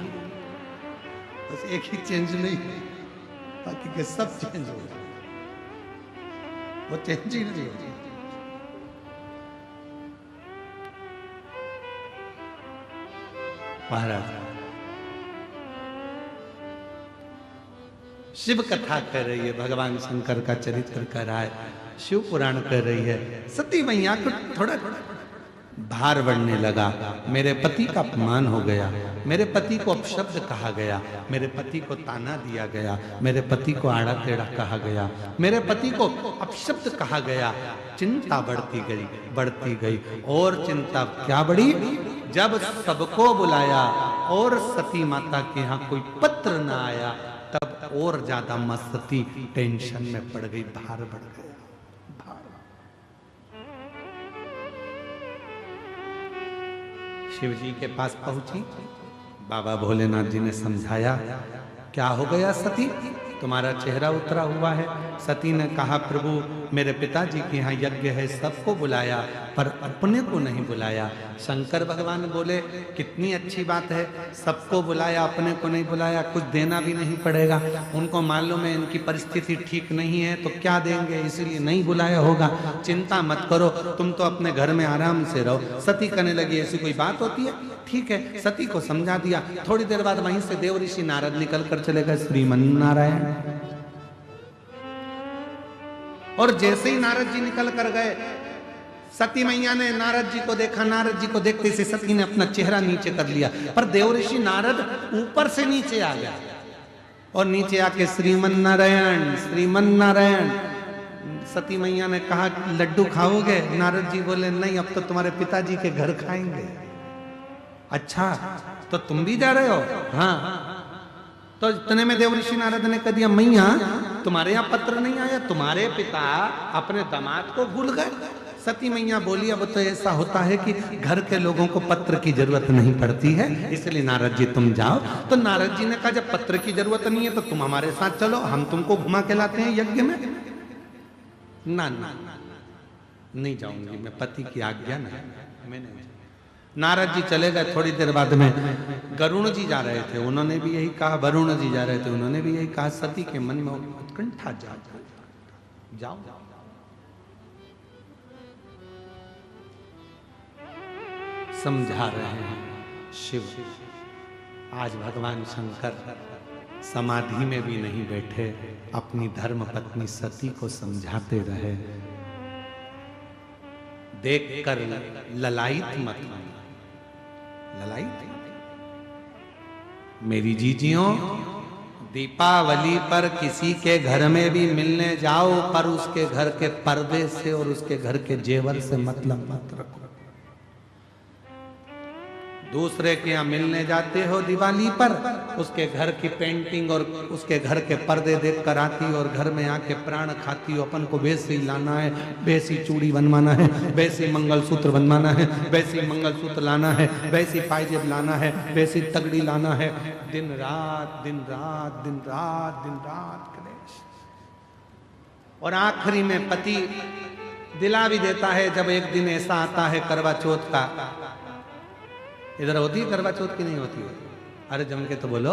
बस एक ही चेंज नहीं, बाकी के सब चेंज हो गए, वो चेंज ही नहीं हो। महाराज शिव कथा कर रही है, भगवान शंकर का चरित्र कर रहा है, शिव पुराण कर रही है। सती मैया को थोड़ा भार बढ़ने लगा, मेरे पति का अपमान हो गया, मेरे पति को अपशब्द कहा गया, मेरे पति को ताना दिया गया, मेरे पति को आड़ा टेढ़ा कहा गया, मेरे पति को अपशब्द कहा गया। चिंता बढ़ती गई और चिंता क्या बढ़ी, जब सबको बुलाया और सती माता के यहाँ कोई पत्र ना आया, तब और ज्यादा मस्ती टेंशन में पड़ गई, भार बढ़ गया। शिव जी के पास पहुंची, बाबा भोलेनाथ जी ने समझाया, क्या हो गया सती, तुम्हारा चेहरा उतरा हुआ है। सती ने कहा, प्रभु मेरे पिताजी के यहाँ यज्ञ है, सबको बुलाया पर अपने को नहीं बुलाया। शंकर भगवान बोले, कितनी अच्छी बात है, सबको बुलाया अपने को नहीं बुलाया, कुछ देना भी नहीं पड़ेगा। उनको मालूम है इनकी परिस्थिति ठीक नहीं है तो क्या देंगे, इसीलिए नहीं बुलाया होगा। चिंता मत करो, तुम तो अपने घर में आराम से रहो। सती कहने लगी, ऐसी कोई बात होती है, ठीक है। सती को समझा दिया। थोड़ी देर बाद वहीं से देव ऋषि नारद निकल कर चले गए, श्रीमन नारायण। और जैसे ही नारद जी निकल कर गए, सती मैया ने नारद जी को देखा, नारद जी को देखते से सती ने अपना चेहरा नीचे कर लिया, पर देव ऋषि नारद ऊपर से नीचे आ गया और नीचे आके श्रीमन नारायण, श्रीमन नारायण। सती मैया ने कहा, लड्डू खाओगे? नारद जी बोले, नहीं, अब तो तुम्हारे पिताजी के घर खाएंगे। अच्छा, तो तुम भी जा रहे हो? हाँ। तो इतने में देव ऋषि नारद ने कह दिया, मैया तुम्हारे यहाँ पत्र नहीं आया, तुम्हारे पिता अपने दामाद को भूल गए। सती मैया बोली, अब तो ऐसा होता है कि घर के लोगों को पत्र की जरूरत नहीं पड़ती है, इसलिए नारद जी तुम जाओ। तो नारद जी ने कहा, जब पत्र की जरूरत नहीं है तो तुम हमारे साथ चलो, हम तुमको घुमा के लाते हैं यज्ञ में। ना ना, नहीं जाऊंगी मैं, पति की आज्ञा नहीं, मैं नहीं। नारद जी चले गए। थोड़ी देर बाद में गरुण जी जा रहे थे, उन्होंने भी यही कहा। वरुण जी जा रहे थे, उन्होंने भी यही कहा। सती के मन में उत्कंठा जाओ। समझा रहे हैं शिव। आज भगवान शंकर समाधि में भी नहीं बैठे, अपनी धर्म पत्नी सती को समझाते रहे। देखकर ललायित मत, ललायित मेरी जीजियों, दीपावली पर किसी के घर में भी मिलने जाओ, पर उसके घर के पर्दे से और उसके घर के जेवर से मतलब मत रखो। दूसरे के यहाँ मिलने जाते हो दिवाली पर, उसके घर की पेंटिंग और उसके घर के पर्दे देख कर आती और घर में आके प्राण खाती हो। अपन को वैसे ही लाना है, वैसी चूड़ी बनवाना है, वैसी मंगलसूत्र बनवाना है, वैसी मंगलसूत्र लाना है, वैसी पायजेब लाना है, वैसी तगड़ी लाना है। दिन रात दिन रात दिन रात दिन रात कलेश। और आखिरी में पति दिला भी देता है, जब एक दिन ऐसा आता है करवा चौथ का। इधर होती है करवा चौथ की नहीं होती है? अरे जम के तो बोलो,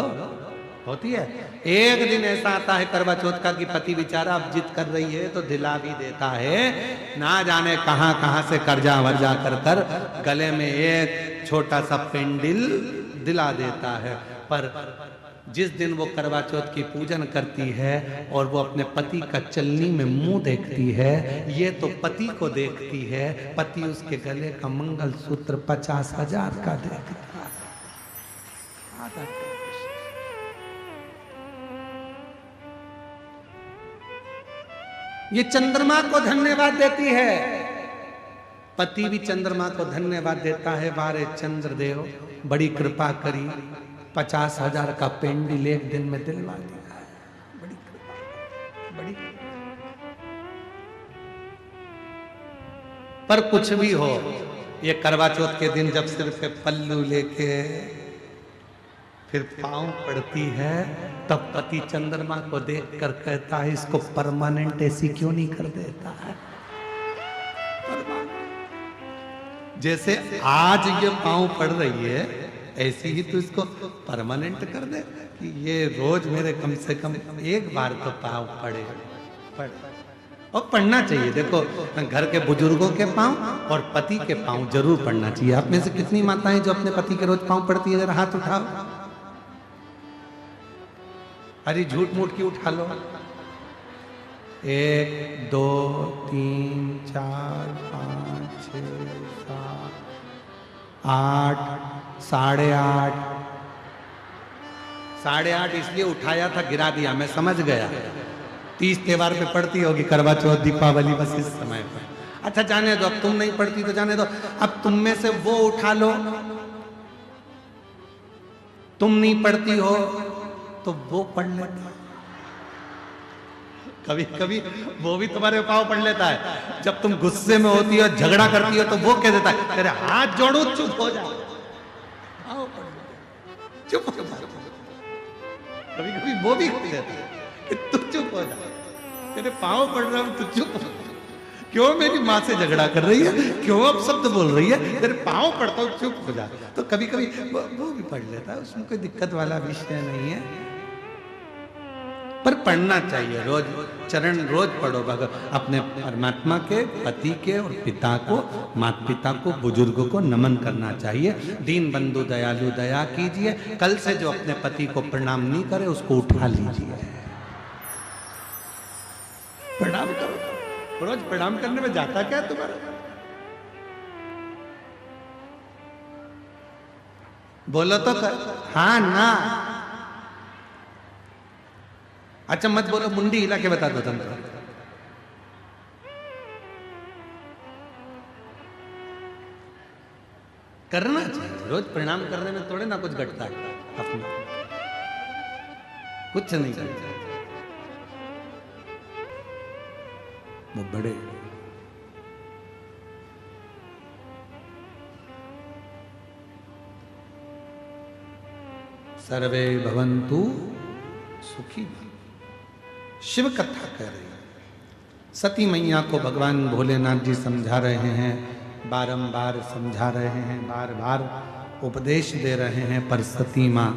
होती है। एक दिन ऐसा आता है करवा चौथ का कि पति बेचारा अब जिद कर रही है तो दिला भी देता है। ना जाने कहां कहां से कर्जा वर्जा कर कर गले में एक छोटा सा पेंडिल दिला देता है। पर जिस दिन वो करवा चौथ की पूजन करती है और वो अपने पति का चलनी में मुंह देखती है, ये तो पति को देखती है, पति उसके गले का मंगलसूत्र 50,000 का देखता है। ये चंद्रमा को धन्यवाद देती है, पति भी चंद्रमा को धन्यवाद देता है। वारे चंद्रदेव, बड़ी कृपा करी, 50,000 का पेंडिल एक दिन में दिलवा दिया है। बड़ी कृपा, बड़ी कृपा। पर कुछ भी हो, ये करवा चौथ के दिन जब सिर पे पल्लू लेके फिर पांव पड़ती है तब पति चंद्रमा को देखकर कहता है इसको परमानेंट ऐसी क्यों नहीं कर देता है। जैसे आज ये पांव पड़ रही है ऐसी ही तो इसको परमानेंट कर दे कि ये रोज मेरे कम से कम एक बार तो पांव पड़े। और पढ़ना चाहिए। देखो घर के बुजुर्गों के पांव और पति के पांव जरूर पढ़ना चाहिए। आप में से कितनी माताएं जो अपने पति के रोज पांव पड़ती है, जरा हाथ उठाओ। अरे झूठ मूठ की उठा लो। 1 2 3 4 5 6 7 8 8:30 8:30 इसलिए उठाया था, गिरा दिया, मैं समझ गया। 30 त्योहार पे पढ़ती होगी, करवा चौथ, दीपावली, बस इस समय पर। अच्छा जाने दो, अब तुम नहीं पढ़ती तो जाने दो। अब तुम में से वो उठा लो, तुम नहीं पढ़ती हो तो वो पढ़ लेता। कभी कभी वो भी तुम्हारे पाँव पढ़ लेता है। जब तुम गुस्से में होती हो, झगड़ा करती हो, तो वो कह देता है तेरे हाथ जोड़ो, चुप हो जा। चुप हो जा। कभी कभी वो भी कह देता है कि तू चुप हो जा, तेरे पाँव पढ़ रहा हूं, तू चुप हो। क्यों मेरी माँ से झगड़ा कर रही है, क्यों अब शब्द बोल रही है, तेरे पाँव पढ़ता हूं, चुप हो जा। तो कभी कभी वो भी पढ़ लेता है, उसमें कोई दिक्कत वाला विषय नहीं है। पर पढ़ना चाहिए, रोज चरण रोज पढ़ो। अपने परमात्मा के, पति के और पिता को, माता पिता को, बुजुर्गों को नमन करना चाहिए। दीन बंधु दयालु दया कीजिए। कल से जो अपने पति को प्रणाम नहीं करे उसको उठा लीजिए, प्रणाम करो। रोज प्रणाम करने में जाता क्या तुम्हारा? बोलो तो कर, हाँ ना। अच्छा मत बोलो, मुंडी हिला के बता दो तुम। करना चाहिए, रोज प्रणाम करने में थोड़े ना कुछ घटता है, अपना कुछ नहीं करता। वो बड़े सर्वे भवन्तु सुखी। शिव कथा कह रही है। सती मैया को भगवान भोलेनाथ जी समझा रहे हैं, बारंबार समझा रहे हैं, बार बार उपदेश दे रहे हैं, पर सती मां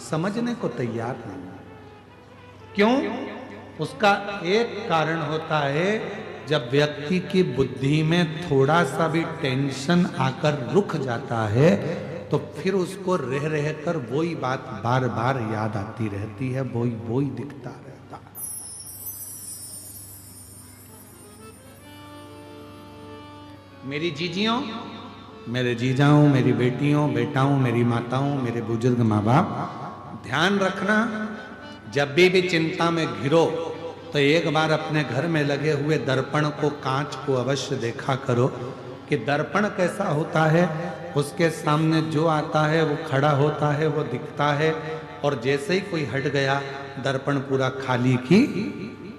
समझने को तैयार नहीं। क्यों? उसका एक कारण होता है, जब व्यक्ति की बुद्धि में थोड़ा सा भी टेंशन आकर रुक जाता है तो फिर उसको रह रह कर वही बात बार बार याद आती रहती है, वही दिखता रहता है। मेरी जीजियों, मेरे जीजाओं, मेरी बेटियों, बेटाओं, मेरी माताओं, मेरे बुजुर्ग माँ बाप, ध्यान रखना, जब भी चिंता में घिरो तो एक बार अपने घर में लगे हुए दर्पण को, कांच को अवश्य देखा करो कि दर्पण कैसा होता है। उसके सामने जो आता है वो खड़ा होता है, वो दिखता है, और जैसे ही कोई हट गया दर्पण पूरा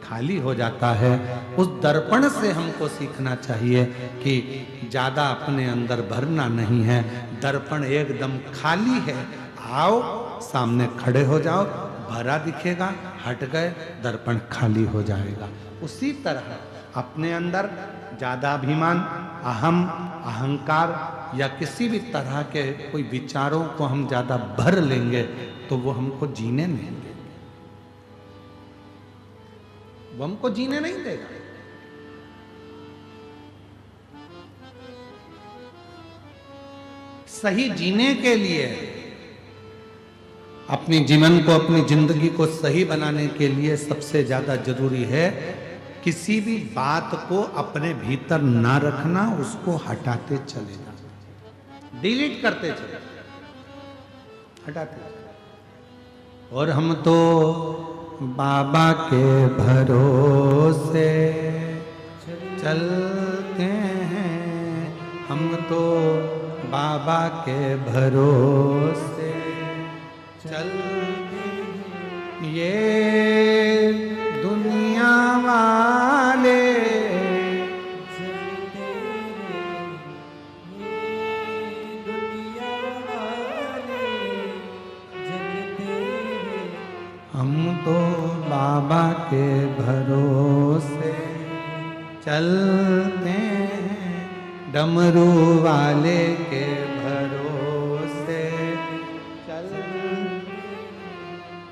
खाली हो जाता है। उस दर्पण से हमको सीखना चाहिए कि ज्यादा अपने अंदर भरना नहीं है। दर्पण एकदम खाली है, आओ सामने खड़े हो जाओ, भरा दिखेगा, हट गए दर्पण खाली हो जाएगा। उसी तरह अपने अंदर ज्यादा अभिमान, अहम, अहंकार या किसी भी तरह के कोई विचारों को हम ज्यादा भर लेंगे तो वो हमको जीने नहीं देंगे, वो हमको जीने नहीं देगा। सही जीने के लिए, अपनी जीवन को, अपनी जिंदगी को सही बनाने के लिए सबसे ज्यादा जरूरी है किसी भी बात को अपने भीतर ना रखना, उसको हटाते चले जाना, डिलीट करते चले, हटाते चले। और हम तो बाबा के भरोसे चलते हैं, हम तो बाबा के भरोसे चलते हैं, ये दुनिया वाले दुनिया वाले हम तो बाबा के भरोसे चलते हैं, डमरू वाले के भरोसे चल,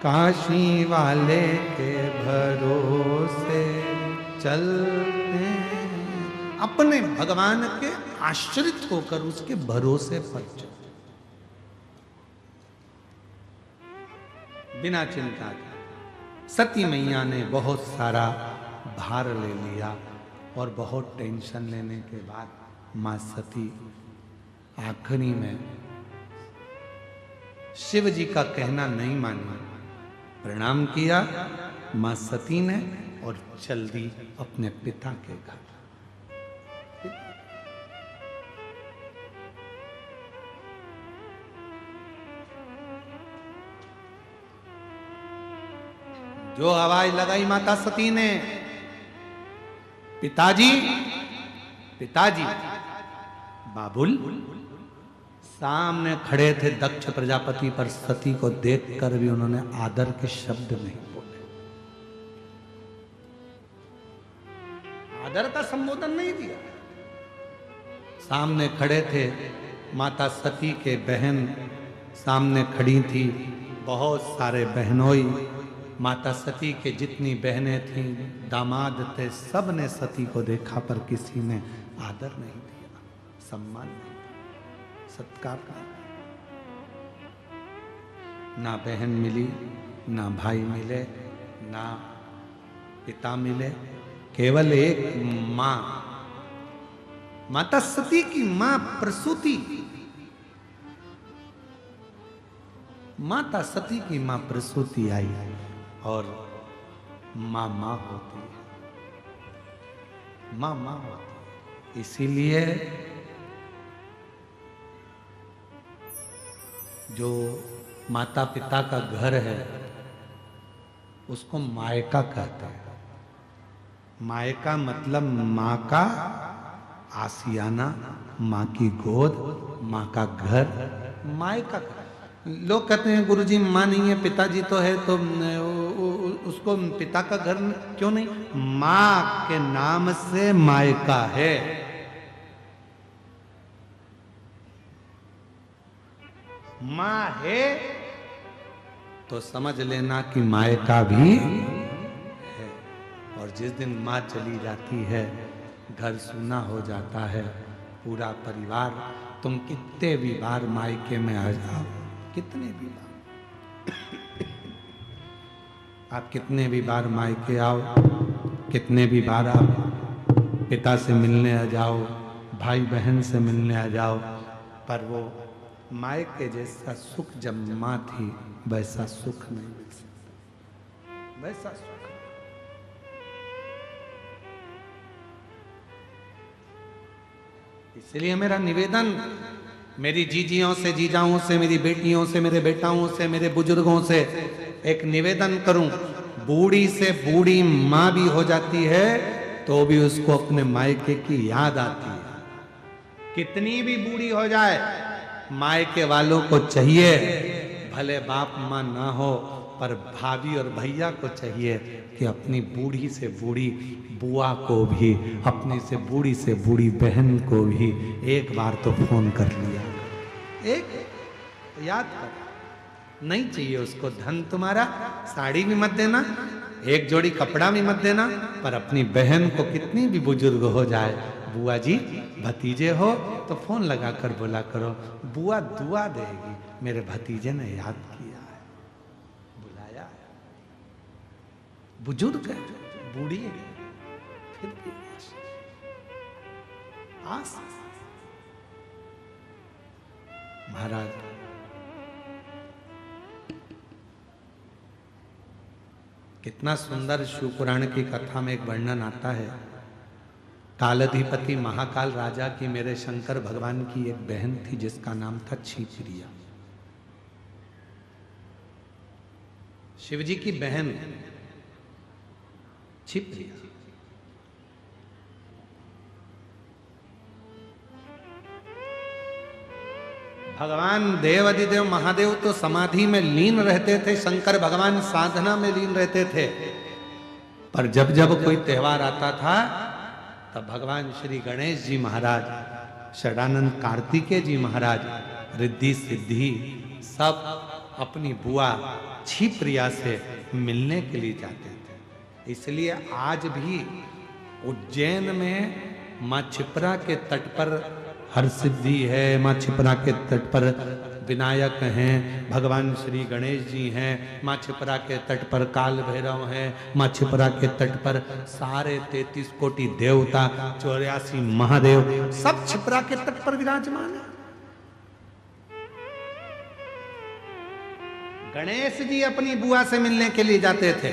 काशी वाले के भरोसे चलते हैं। अपने भगवान के आश्रित होकर उसके भरोसे पर चल, बिना चिंता के। सती मैया ने बहुत सारा भार ले लिया और बहुत टेंशन लेने के बाद मां सती आखिरी में शिव जी का कहना नहीं माना, प्रणाम किया मां सती ने और चल दी अपने पिता के घर। जो आवाज लगाई माता सती ने, पिताजी पिताजी, बाबुल सामने खड़े थे दक्ष प्रजापति, पर सती को देखकर भी उन्होंने आदर के शब्द नहीं बोले, आदर का संबोधन नहीं दिया। सामने खड़े थे माता सती के बहन, सामने खड़ी थी बहुत सारे बहनोई, माता सती के जितनी बहनें थीं, दामाद थे, सब ने सती को देखा पर किसी ने आदर नहीं दिया, सम्मान नहीं दिया, सत्कार नहीं। ना बहन मिली, ना भाई मिले, ना पिता मिले, केवल एक मां, माता सती की मां प्रसूति, माता सती की मां प्रसूति आई और मां मां होती है, मां मां होती है। इसीलिए जो माता पिता का घर है उसको मायका कहते हैं। मायका मतलब मां का आसियाना, मां की गोद, मां का घर, मायका का। लोग कहते हैं गुरुजी मां नहीं है, पिताजी तो है, तो उसको पिता का घर क्यों नहीं? मां के नाम से मायका है। मां है तो समझ लेना कि मायका भी है। और जिस दिन मां चली जाती है, घर सूना हो जाता है, पूरा परिवार। तुम कितने भी बार मायके में आ जाओ, कितने भी बार आप कितने भी बार मायके आओ, कितने भी बार आप पिता से मिलने आ जाओ, भाई बहन से मिलने आ जाओ, पर वो मायके जैसा सुख जब मां थी वैसा सुख नहीं मिल सकता, वैसा सुख। इसलिए मेरा निवेदन मेरी जीजियों से, जीजाओं से, मेरी बेटियों से, मेरे बेटाओं से, मेरे बुजुर्गों से एक निवेदन करूं, बूढ़ी से बूढ़ी मां भी हो जाती है तो भी उसको अपने मायके की याद आती है। कितनी भी बूढ़ी हो जाए, मायके वालों को चाहिए, भले बाप मां ना हो, पर भाभी और भैया को चाहिए कि अपनी बूढ़ी से बूढ़ी बुआ को भी, अपनी से बूढ़ी बहन को भी एक बार तो फोन कर लिया, एक याद कर। नहीं चाहिए उसको धन तुम्हारा, साड़ी भी मत देना, एक जोड़ी कपड़ा भी मत देना, पर अपनी बहन को कितनी भी बुजुर्ग हो जाए, बुआ जी भतीजे हो तो फोन लगा कर बोला करो, बुआ दुआ देगी, मेरे भतीजे ने याद किया है, बुलाया है। बुजुर्ग है, बूढ़ी है, फिर भी आस। महाराज कितना सुंदर शिव पुराण की कथा में एक वर्णन आता है, कालाधिपति महाकाल राजा की, मेरे शंकर भगवान की एक बहन थी जिसका नाम था क्षिप्रिया। शिवजी की बहन क्षिप्रिया। भगवान देवाधिदेव महादेव तो समाधि में लीन रहते थे, शंकर भगवान साधना में लीन रहते थे। पर जब जब कोई त्योहार आता था तब भगवान श्री गणेश जी महाराज, षडानंद कार्तिकेय जी महाराज, रिद्धि सिद्धि सब अपनी बुआ छिप्रिया से मिलने के लिए जाते थे। इसलिए आज भी उज्जैन में माँ छिप्रा के तट पर हर सिद्धि है, माँ छिप्रा के तट पर विनायक हैं, भगवान श्री गणेश जी हैं, माँ छिप्रा के तट पर काल भैरव हैं, माँ छिप्रा के तट पर सारे 33 कोटि देवता, 84 महादेव सब छिप्रा के तट पर विराजमान है। गणेश जी अपनी बुआ से मिलने के लिए जाते थे,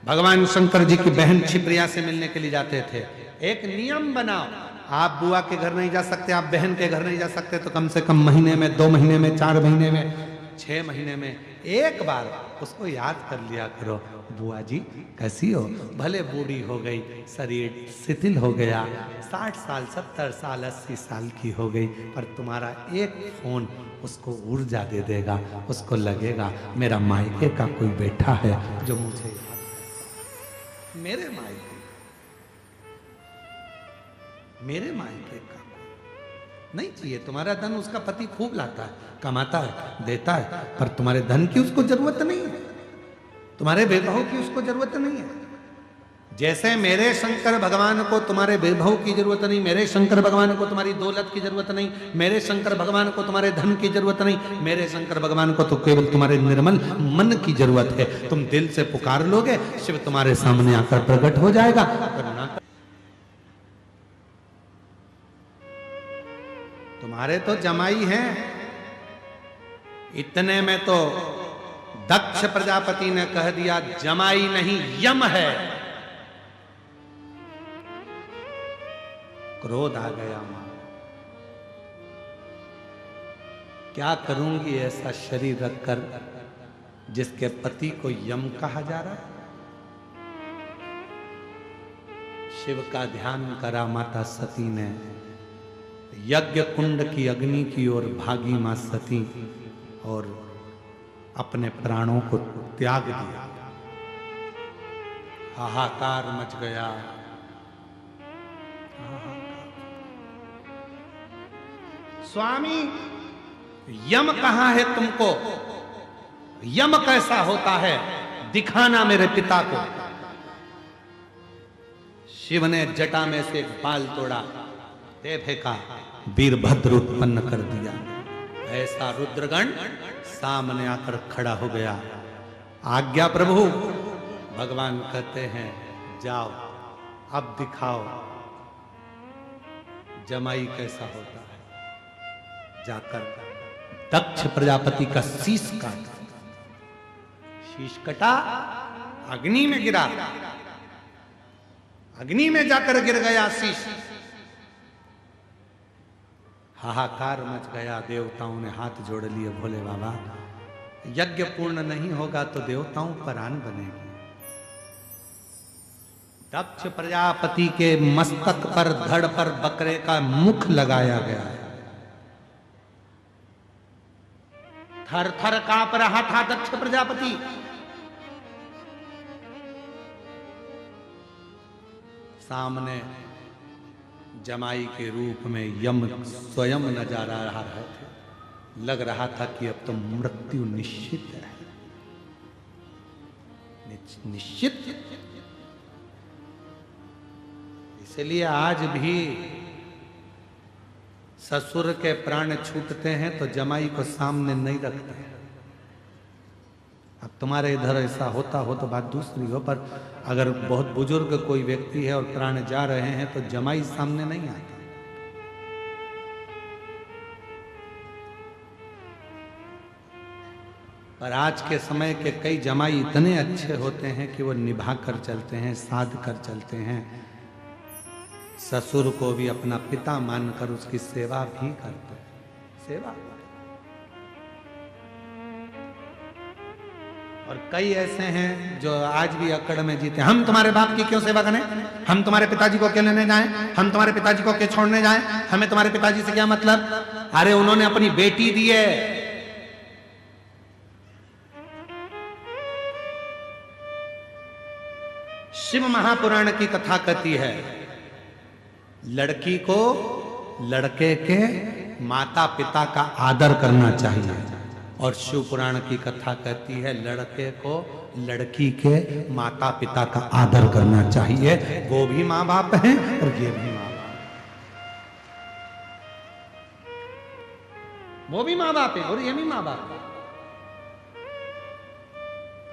भगवान शंकर जी की बहन छिप्रिया से मिलने के लिए जाते थे। एक नियम बनाओ, आप बुआ के घर नहीं जा सकते, आप बहन के घर नहीं जा सकते, तो कम से कम महीने में, 2 महीने में, 4 महीने में, 6 महीने में एक बार उसको याद कर लिया करो, बुआ जी कैसी हो। भले बूढ़ी हो गई, शरीर शिथिल हो गया, 60 साल, 70 साल, 80 साल की हो गई, पर तुम्हारा एक फोन उसको ऊर्जा दे देगा, उसको लगेगा मेरा मायके का कोई बैठा है जो मुझे याद, मेरे मायके का नहीं चाहिए। तुम्हारा धन उसका पति खूब लाता है, कमाता है, देता है, पर तुम्हारे धन की उसको जरूरत नहीं है, तुम्हारे वैभव की उसको जरूरत नहीं है। जैसे मेरे शंकर भगवान को तुम्हारे वैभव की जरूरत नहीं, मेरे शंकर भगवान को तुम्हारी दौलत की जरूरत नहीं, मेरे शंकर भगवान को तुम्हारे धन की जरूरत नहीं, मेरे शंकर भगवान को तो केवल तुम्हारे निर्मल मन की जरूरत है। तुम दिल से पुकार लोगे, शिव तुम्हारे सामने आकर प्रकट हो जाएगा। करुणा तुम्हारे तो जमाई हैं, इतने में तो दक्ष प्रजापति ने कह दिया जमाई नहीं यम है। क्रोध आ गया मां, क्या करूंगी ऐसा शरीर रखकर जिसके पति को यम कहा जा रहा है। शिव का ध्यान करा माता सती ने, यज्ञ कुंड की अग्नि की ओर भागी मां सती और अपने प्राणों को त्याग दिया। हाहाकार मच गया, स्वामी यम कहां है तुमको, यम कैसा होता है, दिखाना मेरे पिता को। शिव ने जटा में से एक बाल तोड़ा, दे फेंका, वीरभद्र उत्पन्न कर दिया। ऐसा रुद्रगण सामने आकर खड़ा हो गया। आज्ञा प्रभु। भगवान कहते हैं जाओ अब दिखाओ जमाई कैसा होता है। जाकर दक्ष प्रजापति का शीश काटा, शीश कटा, अग्नि में गिरा, अग्नि में जाकर गिर गया शीश। हाहाकार मच गया, देवताओं ने हाथ जोड़ लिए, भोले बाबा यज्ञ पूर्ण नहीं होगा तो देवताओं पर आन बनेगी। दक्ष प्रजापति के मस्तक पर, धड़ पर बकरे का मुख लगाया गया है। थर थर कांप रहा था दक्ष प्रजापति। सामने जमाई के रूप में यम स्वयं नजर आ रहे थे। लग रहा था कि अब तो मृत्यु निश्चित है, निश्चित। इसलिए आज भी ससुर के प्राण छूटते हैं तो जमाई को सामने नहीं रखते। अब तुम्हारे इधर ऐसा होता हो तो बात दूसरी हो, पर अगर बहुत बुजुर्ग कोई व्यक्ति है और प्राण जा रहे हैं तो जमाई सामने नहीं आता। पर आज के समय के कई जमाई इतने अच्छे होते हैं कि वो निभा कर चलते हैं, साध कर चलते हैं, ससुर को भी अपना पिता मानकर उसकी सेवा भी करते हैं। सेवा और कई ऐसे हैं जो आज भी अकड़ में जीते, हम तुम्हारे बाप की क्यों सेवा करें, हम तुम्हारे पिताजी को क्यों लेने जाएं, हम तुम्हारे पिताजी को क्यों छोड़ने जाएं, हमें तुम्हारे पिताजी से क्या मतलब। अरे उन्होंने अपनी बेटी दी है। शिव महापुराण की कथा कहती है लड़की को लड़के के माता पिता का आदर करना चाहिए, और शिव पुराण की कथा कहती है लड़के को लड़की के माता पिता का आदर करना चाहिए। वो भी माँ बाप हैं और ये भी माँ बाप, वो भी माँ बाप है और ये भी माँ बाप है।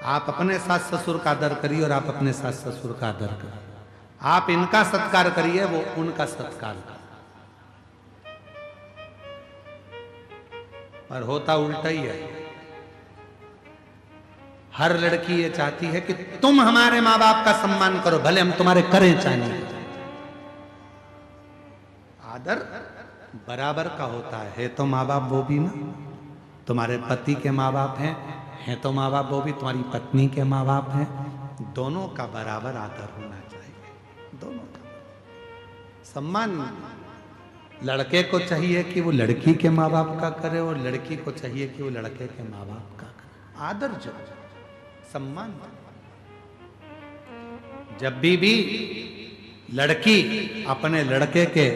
आप अपने सास ससुर का आदर करिए और आप अपने सास ससुर का आदर करिए, आप इनका सत्कार करिए, वो उनका सत्कार करिए। पर होता उल्टा ही है। हर लड़की ये चाहती है कि तुम हमारे माँ बाप का सम्मान करो, भले हम तुम्हारे करें चाहे नहीं। आदर बराबर का होता है तो माँ बाप वो भी ना, तुम्हारे पति के माँ बाप हैं तो माँ बाप वो भी तुम्हारी पत्नी के माँ बाप हैं, दोनों का बराबर आदर होना चाहिए, दोनों का सम्मान। लड़के को चाहिए कि वो लड़की के माँ बाप का करे और लड़की को चाहिए कि वो लड़के के माँ बाप का करे। आदर जो सम्मान। जब भी लड़की अपने लड़के के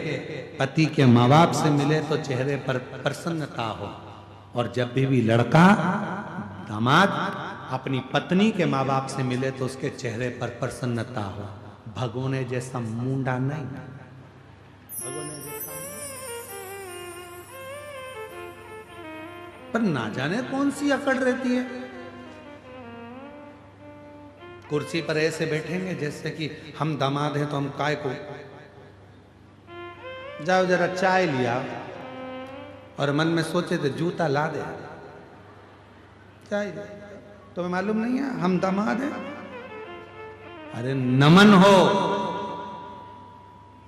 पति के माँ बाप से मिले तो चेहरे पर प्रसन्नता हो, और जब भी लड़का दामाद अपनी पत्नी के माँ बाप से मिले तो उसके चेहरे पर प्रसन्नता हो। भगोने जैसा मुंडा नहीं, भगोने जैसा। पर ना जाने कौन सी अकड़ रहती है, कुर्सी पर ऐसे बैठेंगे जैसे कि हम दामाद हैं तो हम काय को। जाओ जरा चाय लिया और मन में सोचे थे जूता ला दे, चाय तुम्हें मालूम नहीं है हम दामाद हैं। अरे नमन हो,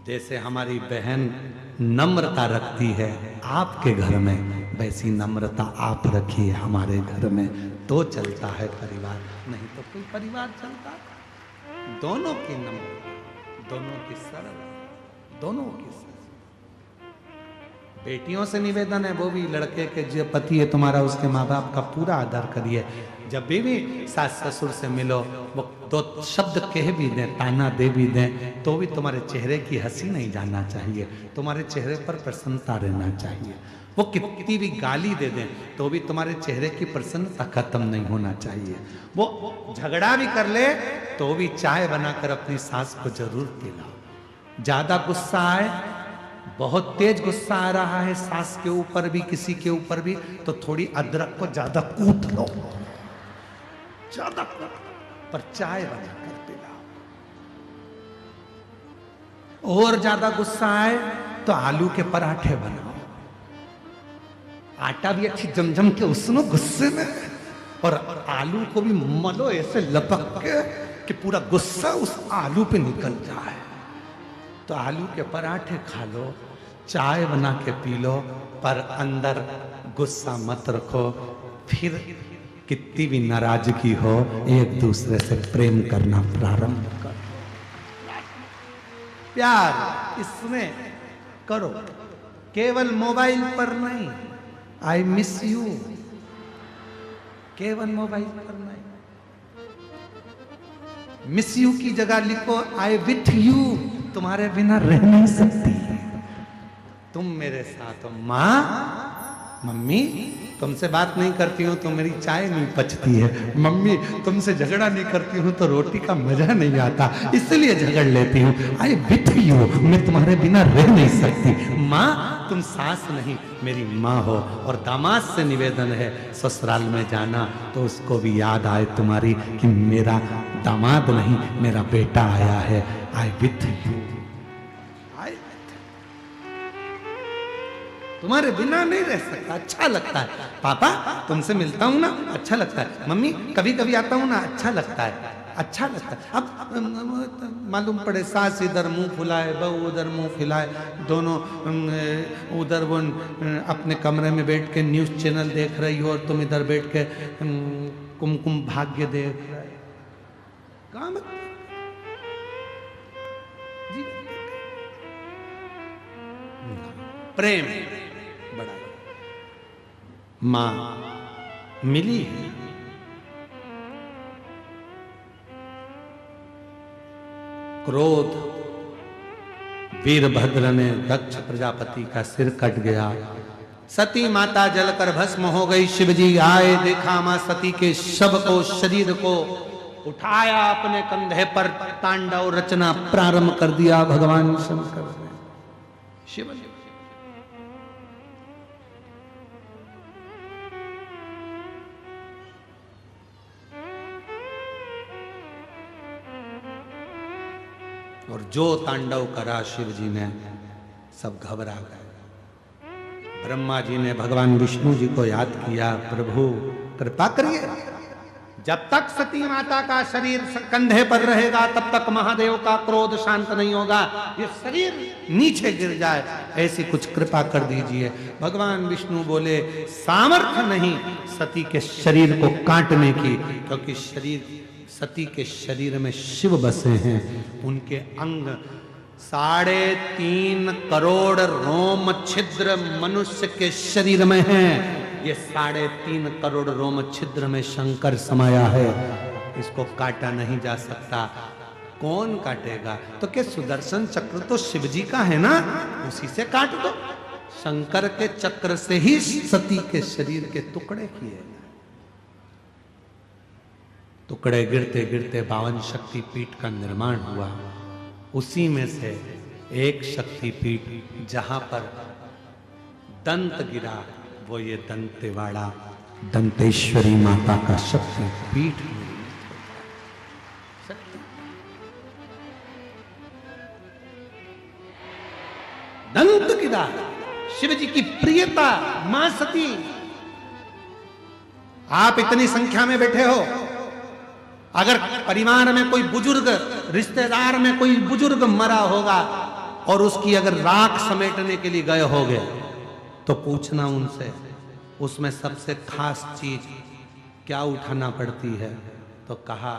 जैसे हमारी बहन नम्रता रखती है आपके घर में, वैसी नम्रता आप रखिए हमारे घर में, तो चलता है परिवार, नहीं तो कोई परिवार चलता। दोनों की नम्रता, दोनों की सरल, दोनों की सरल। बेटियों से निवेदन है वो भी लड़के के जो पति है तुम्हारा उसके माँ बाप का पूरा आदर करिए। जब भी सास ससुर से मिलो वो दो शब्द कह भी दें, ताना दे भी दें, तो भी तुम्हारे चेहरे की हंसी नहीं जाना चाहिए, तुम्हारे चेहरे पर प्रसन्नता रहना चाहिए। वो कितनी भी गाली दे दें तो भी तुम्हारे चेहरे की प्रसन्नता खत्म नहीं होना चाहिए। वो झगड़ा भी कर ले तो भी चाय बनाकर अपनी सास को जरूर पिलाओ। ज्यादा गुस्सा आए, बहुत तेज गुस्सा आ रहा है सास के ऊपर भी किसी के ऊपर भी, तो थोड़ी अदरक को ज्यादा कूट लो, ज्यादा पर चाय बनाकर पिलाओ। और ज्यादा गुस्सा आए तो आलू के पराठे बनाओ, आटा भी अच्छी जमजम के उसनो गुस्से में, और आलू को भी मलो ऐसे लपक के कि पूरा गुस्सा उस आलू पे निकल जाए। तो आलू के पराठे खा लो, चाय बना के पी लो, पर अंदर गुस्सा मत रखो। फिर कितनी भी नाराजगी हो एक दूसरे से प्रेम करना प्रारंभ करो, प्यार इसमें करो, केवल मोबाइल पर नहीं। आई मिस यू, केवल मोबाइल पर नहीं। मिस यू की जगह लिखो आई विथ यू, तुम्हारे बिना रह नहीं सकती, तुम मेरे साथ हो। माँ, मम्मी तुमसे बात नहीं करती हूँ तो मेरी चाय नहीं पचती है, मम्मी तुमसे झगड़ा नहीं करती हूँ तो रोटी का मजा नहीं आता, इसलिए झगड़ लेती हूँ। आई विथ यू, मैं तुम्हारे बिना रह नहीं सकती। माँ तुम सास नहीं मेरी माँ हो। और दामाद से निवेदन है ससुराल में जाना तो उसको भी याद आए तुम्हारी कि मेरा दामाद नहीं मेरा बेटा आया है। आई विथ यू, तुम्हारे बिना नहीं रह सकता, अच्छा लगता है। पापा तुमसे मिलता हूं ना अच्छा लगता है, मम्मी कभी कभी आता हूं ना अच्छा लगता है, अच्छा लगता है। अब मालूम पड़े सास इधर मुंह फुलाए, बहू उधर मुंह फुलाए, दोनों उधर वो अपने कमरे में बैठ के न्यूज़ चैनल देख रही हो और तुम इधर बैठ के कुमकुम भाग्य देख रहा है, काम जी प्रेम बड़ा। मां मिली है, क्रोध, वीरभद्र ने दक्ष प्रजापति का सिर कट गया, सती माता जलकर भस्म हो गई। शिवजी आए, देखा मां सती के शव को, शरीर को उठाया, अपने कंधे पर तांडव रचना प्रारंभ कर दिया भगवान शंकर ने। शिव ने और जो तांडव करा शिव जी ने, सब घबरा गए। ब्रह्मा जी ने भगवान विष्णु जी को याद किया, प्रभु कृपा करिए, जब तक सती माता का शरीर कंधे पर रहेगा तब तक महादेव का क्रोध शांत नहीं होगा, ये शरीर नीचे गिर जाए, ऐसी कुछ कृपा कर दीजिए। भगवान विष्णु बोले सामर्थ्य नहीं सती के शरीर को काटने की, क्योंकि शरीर सती के शरीर में शिव बसे हैं, उनके अंग 3.5 करोड़ रोम छिद्र मनुष्य के शरीर में हैं। ये 3.5 करोड़ रोम छिद्र में शंकर समाया है, इसको काटा नहीं जा सकता। कौन काटेगा? तो क्या सुदर्शन चक्र तो शिव जी का है ना, उसी से काट दो। शंकर के चक्र से ही सती के शरीर के टुकड़े किए, टुकड़े गिरते गिरते 52 शक्तिपीठ का निर्माण हुआ। उसी में से एक शक्तिपीठ जहां पर दंत गिरा, वो ये दंतेवाड़ा दंतेश्वरी माता का शक्तिपीठ। दंत गिरा, शिव जी की प्रियता मां सती। आप इतनी संख्या में बैठे हो, अगर परिवार में कोई बुजुर्ग, रिश्तेदार में कोई बुजुर्ग मरा होगा और उसकी अगर राख समेटने के लिए गए होगे, तो पूछना उनसे उसमें सबसे खास चीज क्या उठाना पड़ती है। तो कहा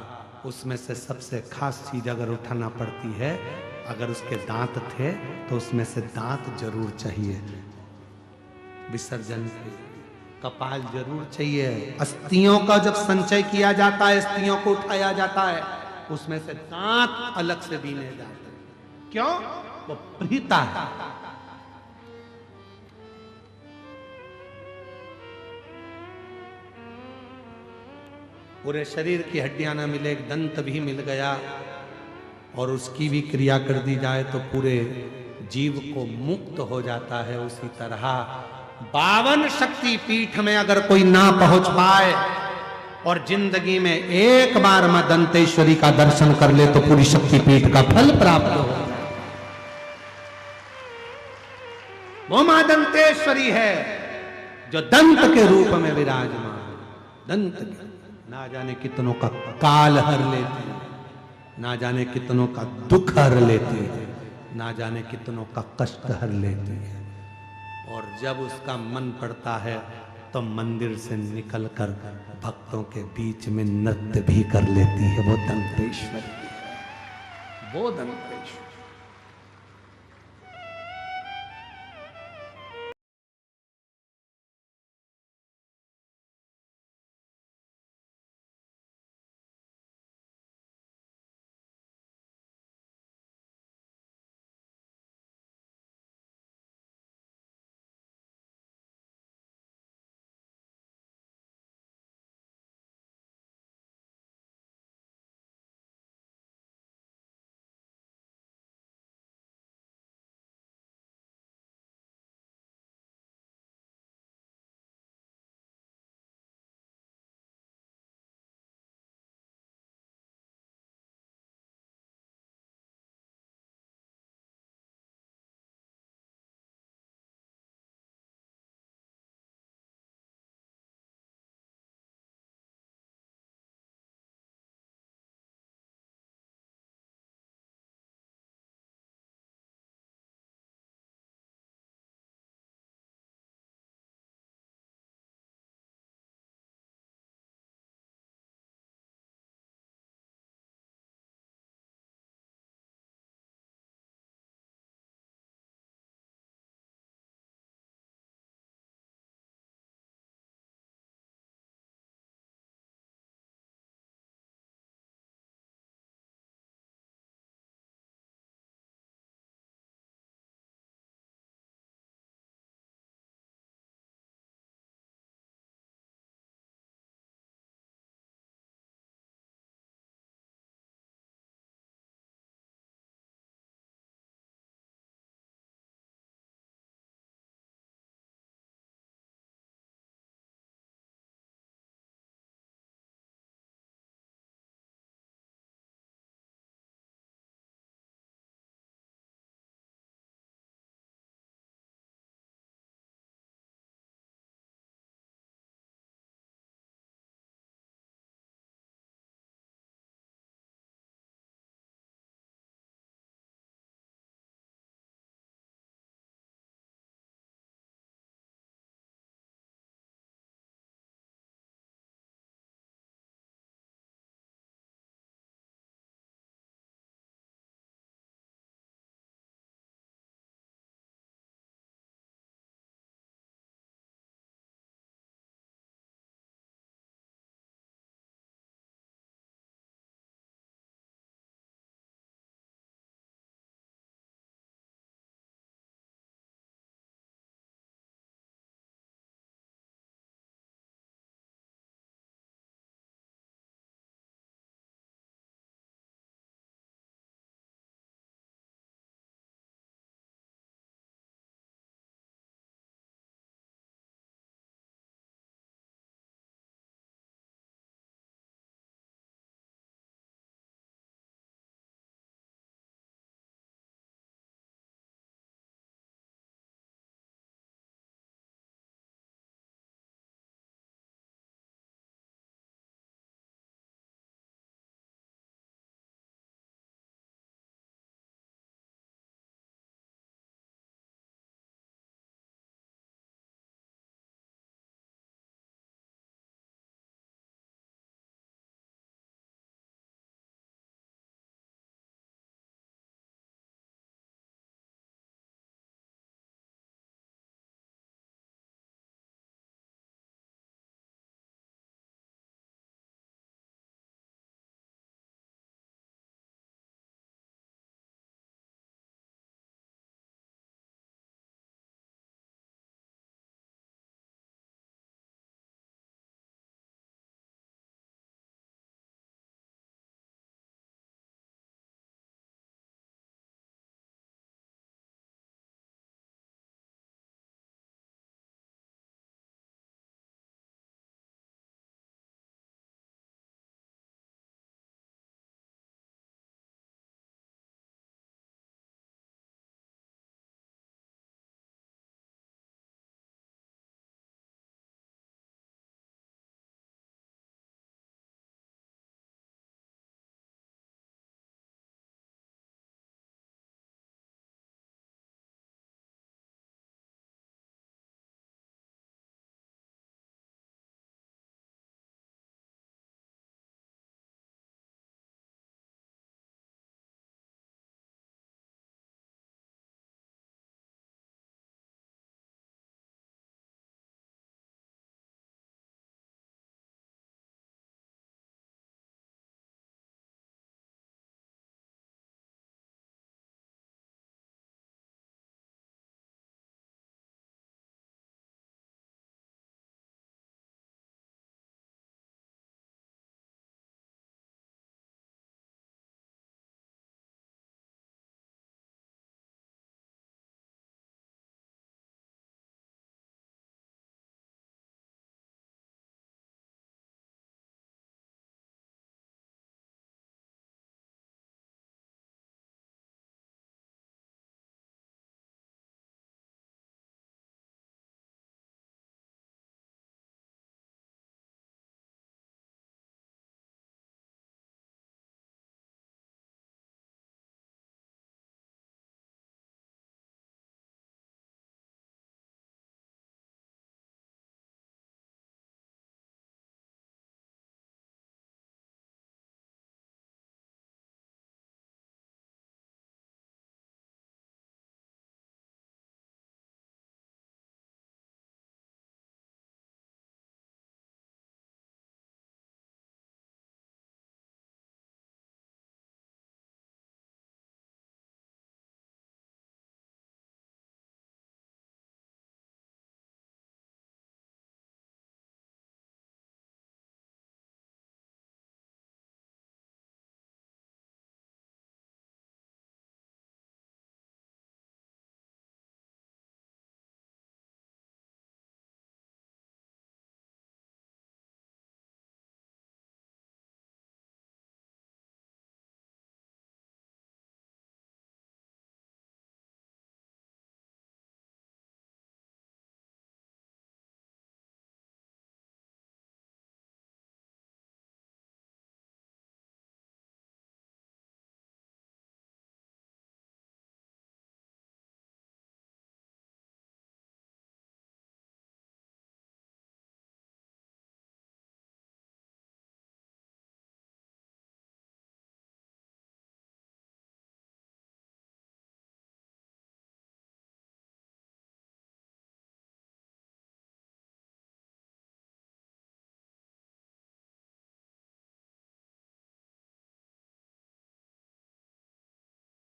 उसमें से सबसे खास चीज अगर उठाना पड़ती है, अगर उसके दांत थे तो उसमें से दांत जरूर चाहिए, विसर्जन के कपाल जरूर चाहिए। अस्थियों का जब संचय किया जाता है, अस्थियों को उठाया जाता है, उसमें से दांत अलग से बीने जाते हैं। क्यों? वो प्रीता है। पूरे शरीर की हड्डियां ना मिले, एक दंत भी मिल गया और उसकी भी क्रिया कर दी जाए तो पूरे जीव को मुक्त हो जाता है। उसी तरह 52 शक्तिपीठ में अगर कोई ना पहुंच पाए और जिंदगी में एक बार मां दंतेश्वरी का दर्शन कर ले तो पूरी शक्तिपीठ का फल प्राप्त हो। वो मां दंतेश्वरी है जो दंत के रूप में विराजमान। दंत ना जाने कितनों का काल हर लेती है, ना जाने कितनों का दुख हर लेती है, ना जाने कितनों का कष्ट हर लेती है। और जब उसका मन पड़ता है तो मंदिर से निकलकर भक्तों के बीच में नृत्य भी कर लेती है। वो दंतेश्वरी, वो दंतेश्वरी।